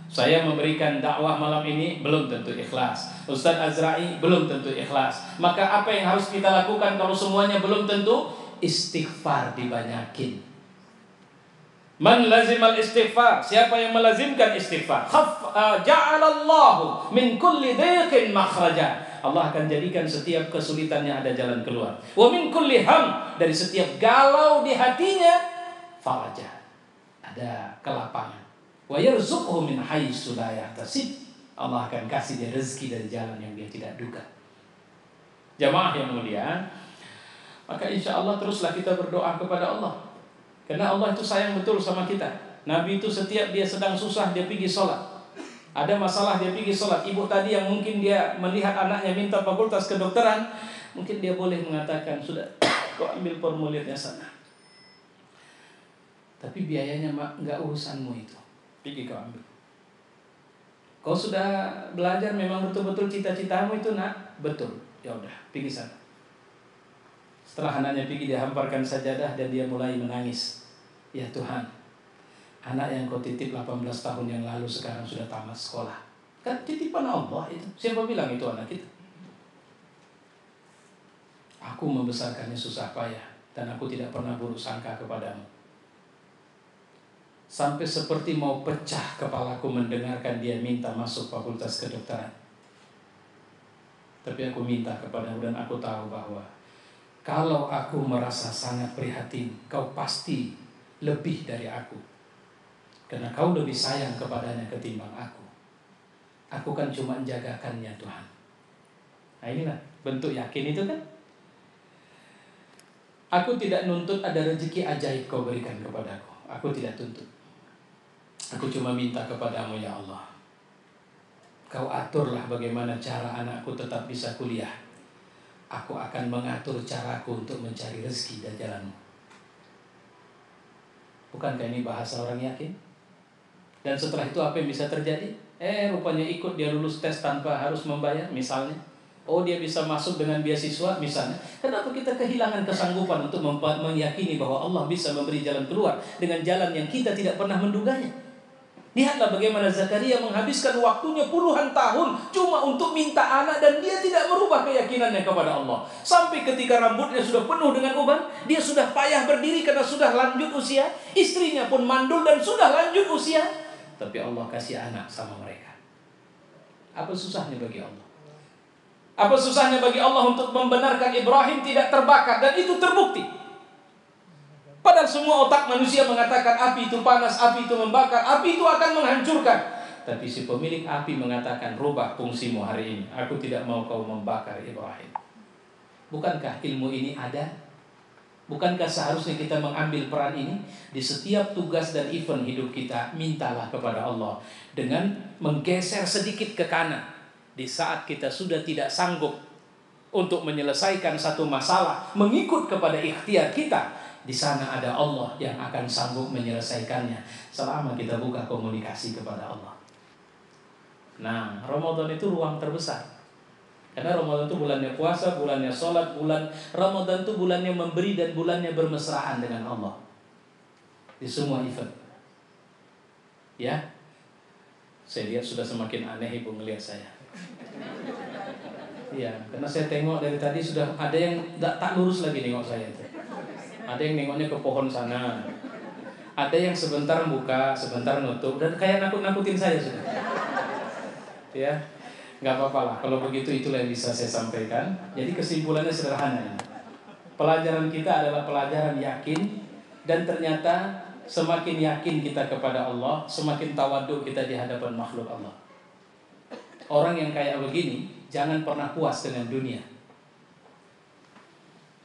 Saya memberikan dakwah malam ini belum tentu ikhlas. Ustaz Azrai belum tentu ikhlas. Maka apa yang harus kita lakukan kalau semuanya belum tentu? Istighfar dibanyakin. Man lazimal istighfar, siapa yang melazimkan istighfar, ja'alallahu min kulli dhiqin makhraja. Allah akan jadikan setiap kesulitannya ada jalan keluar. Wa min kulli ham, dari setiap galau di hatinya faraja, ada kelapangan. Wa yarzuqhu min haitsu la yahtasib, Allah akan kasih dia rezeki dari jalan yang dia tidak duga. Jamaah yang mulia, maka insya Allah teruslah kita berdoa kepada Allah. Karena Allah itu sayang betul sama kita. Nabi itu setiap dia sedang susah dia pergi sholat. Ada masalah dia pergi sholat. Ibu tadi yang mungkin dia melihat anaknya minta fakultas kedokteran, mungkin dia boleh mengatakan, sudah kau ambil formulirnya sana. Tapi biayanya enggak urusanmu itu. Pergi kau ambil. Kau sudah belajar memang betul-betul cita-citamu itu nak? Betul. Ya udah, pergi sana. Setelah anaknya pergi, dia hamparkan sajadah dan dia mulai menangis. Ya Tuhan, anak yang kau titip 18 tahun yang lalu sekarang sudah tamat sekolah. Kan titipan Allah itu. Siapa bilang itu anak kita? Aku membesarkannya susah payah dan aku tidak pernah buruk sangka kepadamu. Sampai seperti mau pecah kepalaku mendengarkan dia minta masuk fakultas kedokteran. Tapi aku minta kepadamu dan aku tahu bahwa kalau aku merasa sangat prihatin, kau pasti lebih dari aku. Karena kau lebih sayang kepadanya ketimbang aku. Aku kan cuma menjagakannya Tuhan. Nah inilah bentuk yakin itu kan. Aku tidak nuntut ada rezeki ajaib kau berikan kepadaku. Aku tidak tuntut. Aku cuma minta kepadamu ya Allah. Kau aturlah bagaimana cara anakku tetap bisa kuliah. Aku akan mengatur caraku untuk mencari rezeki dan jalanmu. Bukankah ini bahasa orang yakin? Dan setelah itu apa yang bisa terjadi? Rupanya ikut dia lulus tes tanpa harus membayar misalnya. Oh, dia bisa masuk dengan beasiswa misalnya. Kenapa kita kehilangan kesanggupan untuk meyakini bahwa Allah bisa memberi jalan keluar dengan jalan yang kita tidak pernah menduganya? Lihatlah bagaimana Zakaria menghabiskan waktunya puluhan tahun cuma untuk minta anak dan dia tidak merubah keyakinannya kepada Allah. Sampai ketika rambutnya sudah penuh dengan uban, dia sudah payah berdiri karena sudah lanjut usia, istrinya pun mandul dan sudah lanjut usia. Tapi Allah kasih anak sama mereka. Apa susahnya bagi Allah? Apa susahnya bagi Allah untuk membenarkan Ibrahim tidak terbakar dan itu terbukti? Padahal semua otak manusia mengatakan api itu panas, api itu membakar, api itu akan menghancurkan. Tapi si pemilik api mengatakan, rubah fungsimu hari ini. Aku tidak mau kau membakar Ibrahim. Bukankah ilmu ini ada? Bukankah seharusnya kita mengambil peran ini? Di setiap tugas dan event hidup kita, mintalah kepada Allah dengan menggeser sedikit ke kanan. Di saat kita sudah tidak sanggup untuk menyelesaikan satu masalah, mengikut kepada ikhtiar kita, di sana ada Allah yang akan sanggup menyelesaikannya selama kita buka komunikasi kepada Allah. Nah, Ramadan itu ruang terbesar. Karena Ramadan itu bulannya puasa, bulannya sholat, Ramadan itu bulannya memberi dan bulannya bermesraan dengan Allah. Di semua event. Ya, saya lihat sudah semakin aneh ibu melihat saya. Iya, karena saya tengok dari tadi sudah ada yang tak lurus lagi nengok saya itu. Ada yang nengoknya ke pohon sana. Ada yang sebentar buka, sebentar nutup dan kayak nakut-nakutin saya sudah. Ya, nggak apa-apa lah. Kalau begitu itulah yang bisa saya sampaikan. Jadi kesimpulannya sederhana. Pelajaran kita adalah pelajaran yakin dan ternyata semakin yakin kita kepada Allah, semakin tawadhu kita di hadapan makhluk Allah. Orang yang kayak begini jangan pernah puas dengan dunia.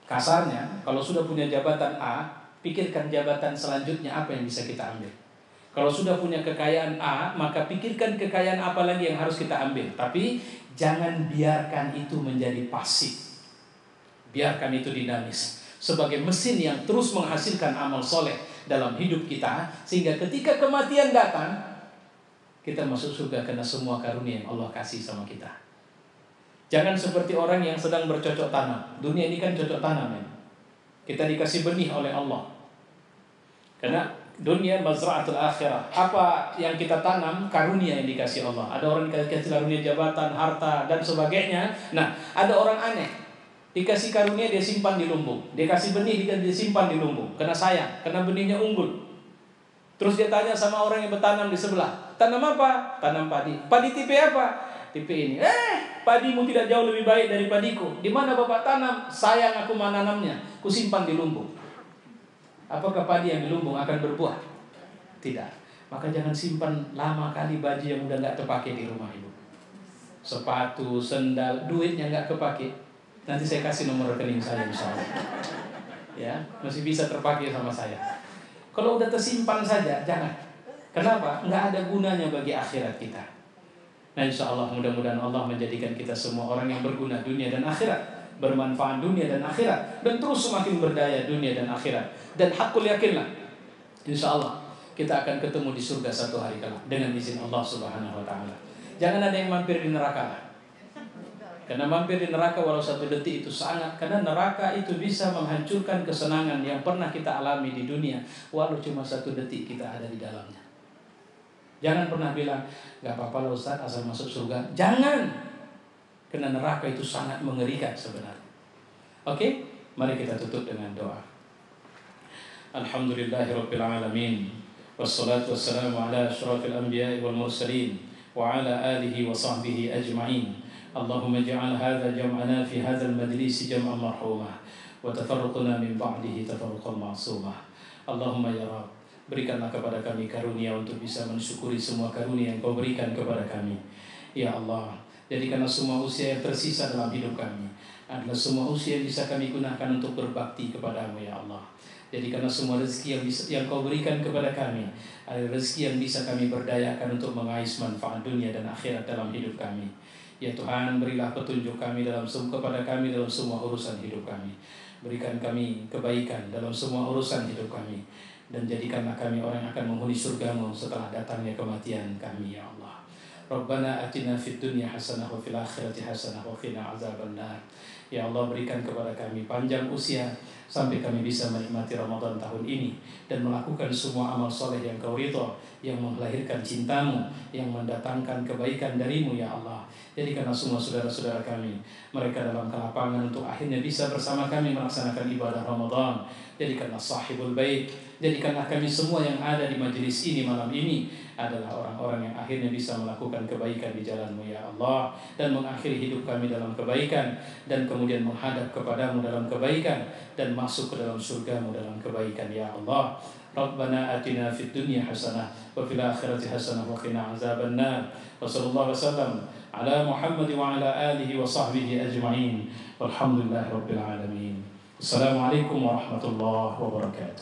Kasarnya, kalau sudah punya jabatan A, pikirkan jabatan selanjutnya apa yang bisa kita ambil. Kalau sudah punya kekayaan A, maka pikirkan kekayaan apa lagi yang harus kita ambil. Tapi jangan biarkan itu menjadi pasif. Biarkan itu dinamis. Sebagai mesin yang terus menghasilkan amal soleh dalam hidup kita, sehingga ketika kematian datang, kita masuk surga karena semua karunia yang Allah kasih sama kita. Jangan seperti orang yang sedang bercocok tanam. Dunia ini kan cocok tanam ya. Kita dikasih benih oleh Allah. Karena dunia mazra'atul akhirah. Apa yang kita tanam, karunia yang dikasih Allah. Ada orang dikasih karunia jabatan, harta, dan sebagainya. Nah, ada orang aneh. Dikasih karunia dia simpan di lumbung. Dia kasih benih dia simpan di lumbung. Karena sayang, karena benihnya unggul. Terus dia tanya sama orang yang bertanam di sebelah, tanam apa? Tanam padi. Padi tipe apa? Tipe ini. Padimu tidak jauh lebih baik dari padiku. Di mana bapak tanam? Sayang aku menanamnya. Ku simpan di lumbung. Apakah padi yang di lumbung akan berbuah? Tidak. Maka jangan simpan lama kali baju yang udah nggak terpakai di rumah ibu. Sepatu, sendal, duitnya nggak kepake. Nanti saya kasih nomor rekening saya misalnya. Ya, masih bisa terpakai sama saya. Kalau udah tersimpan saja, jangan. Kenapa? Nggak ada gunanya bagi akhirat kita. Nah, insya Allah mudah-mudahan Allah menjadikan kita semua orang yang berguna dunia dan akhirat, bermanfaat dunia dan akhirat, dan terus semakin berdaya dunia dan akhirat. Dan hakul yakinlah, insya Allah kita akan ketemu di surga satu hari kelak dengan izin Allah Subhanahu Wa Taala. Jangan ada yang mampir di neraka lah. Karena mampir di neraka walau satu detik itu sangat. Karena neraka itu bisa menghancurkan kesenangan yang pernah kita alami di dunia, walau cuma satu detik kita ada di dalamnya. Jangan pernah bilang, gak apa-apa lah Ustaz asal masuk surga. Jangan. Karena neraka itu sangat mengerikan sebenarnya. Oke, mari kita tutup dengan doa. Alhamdulillahirrabbilalamin. Wassalatu wassalamu ala asyrafil anbiya'i wal mursalin wa ala alihi wa sahbihi ajma'in. Allahumma ja'al hadha jam'ana fi hadha al-majlisi jam'an marhumah wa tafarruquna min ba'dihi tafarruqan ma'sumah. Allahumma ya Rabb, berikanlah kepada kami karunia untuk bisa mensyukuri semua karunia yang Kau berikan kepada kami. Ya Allah, jadikanlah semua usia yang tersisa dalam hidup kami adalah semua usia yang bisa kami gunakan untuk berbakti kepadamu ya Allah. Jadi karena semua rezeki yang kau berikan kepada kami adalah rezeki yang bisa kami berdayakan untuk mengais manfaat dunia dan akhirat dalam hidup kami. Ya Tuhan, berilah petunjuk kami kepada kami dalam semua urusan hidup kami. Berikan kami kebaikan dalam semua urusan hidup kami. Dan jadikanlah kami orang yang akan menghuni surgamu setelah datangnya kematian kami ya Allah. Rabbana atina fid dunya hasanah wa fil akhirati hasanah wa qina azabannar. Ya Allah, berikan kepada kami panjang usia sampai kami bisa menikmati Ramadan tahun ini dan melakukan semua amal soleh yang kau ridha, yang melahirkan cintamu, yang mendatangkan kebaikan darimu ya Allah. Jadikanlah semua saudara-saudara kami mereka dalam kelapangan untuk akhirnya bisa bersama kami melaksanakan ibadah Ramadan. Jadikanlah sahibul bait, jadikanlah kami semua yang ada di majelis ini malam ini adalah orang-orang yang akhirnya bisa melakukan kebaikan di jalan-Mu ya Allah, dan mengakhiri hidup kami dalam kebaikan, dan kemudian menghadap kepadamu dalam kebaikan, dan masuk ke dalam surga-Mu dalam kebaikan ya Allah. Rabbana atina fid dunya hasanah wa fil akhirati hasanah wa qina azabannar. Wa sallallahu wasallam ala Muhammad wa ala alihi wa sahbihi ajma'in. Walhamdulillahirabbil alamin. Assalamualaikum warahmatullahi wabarakatuh.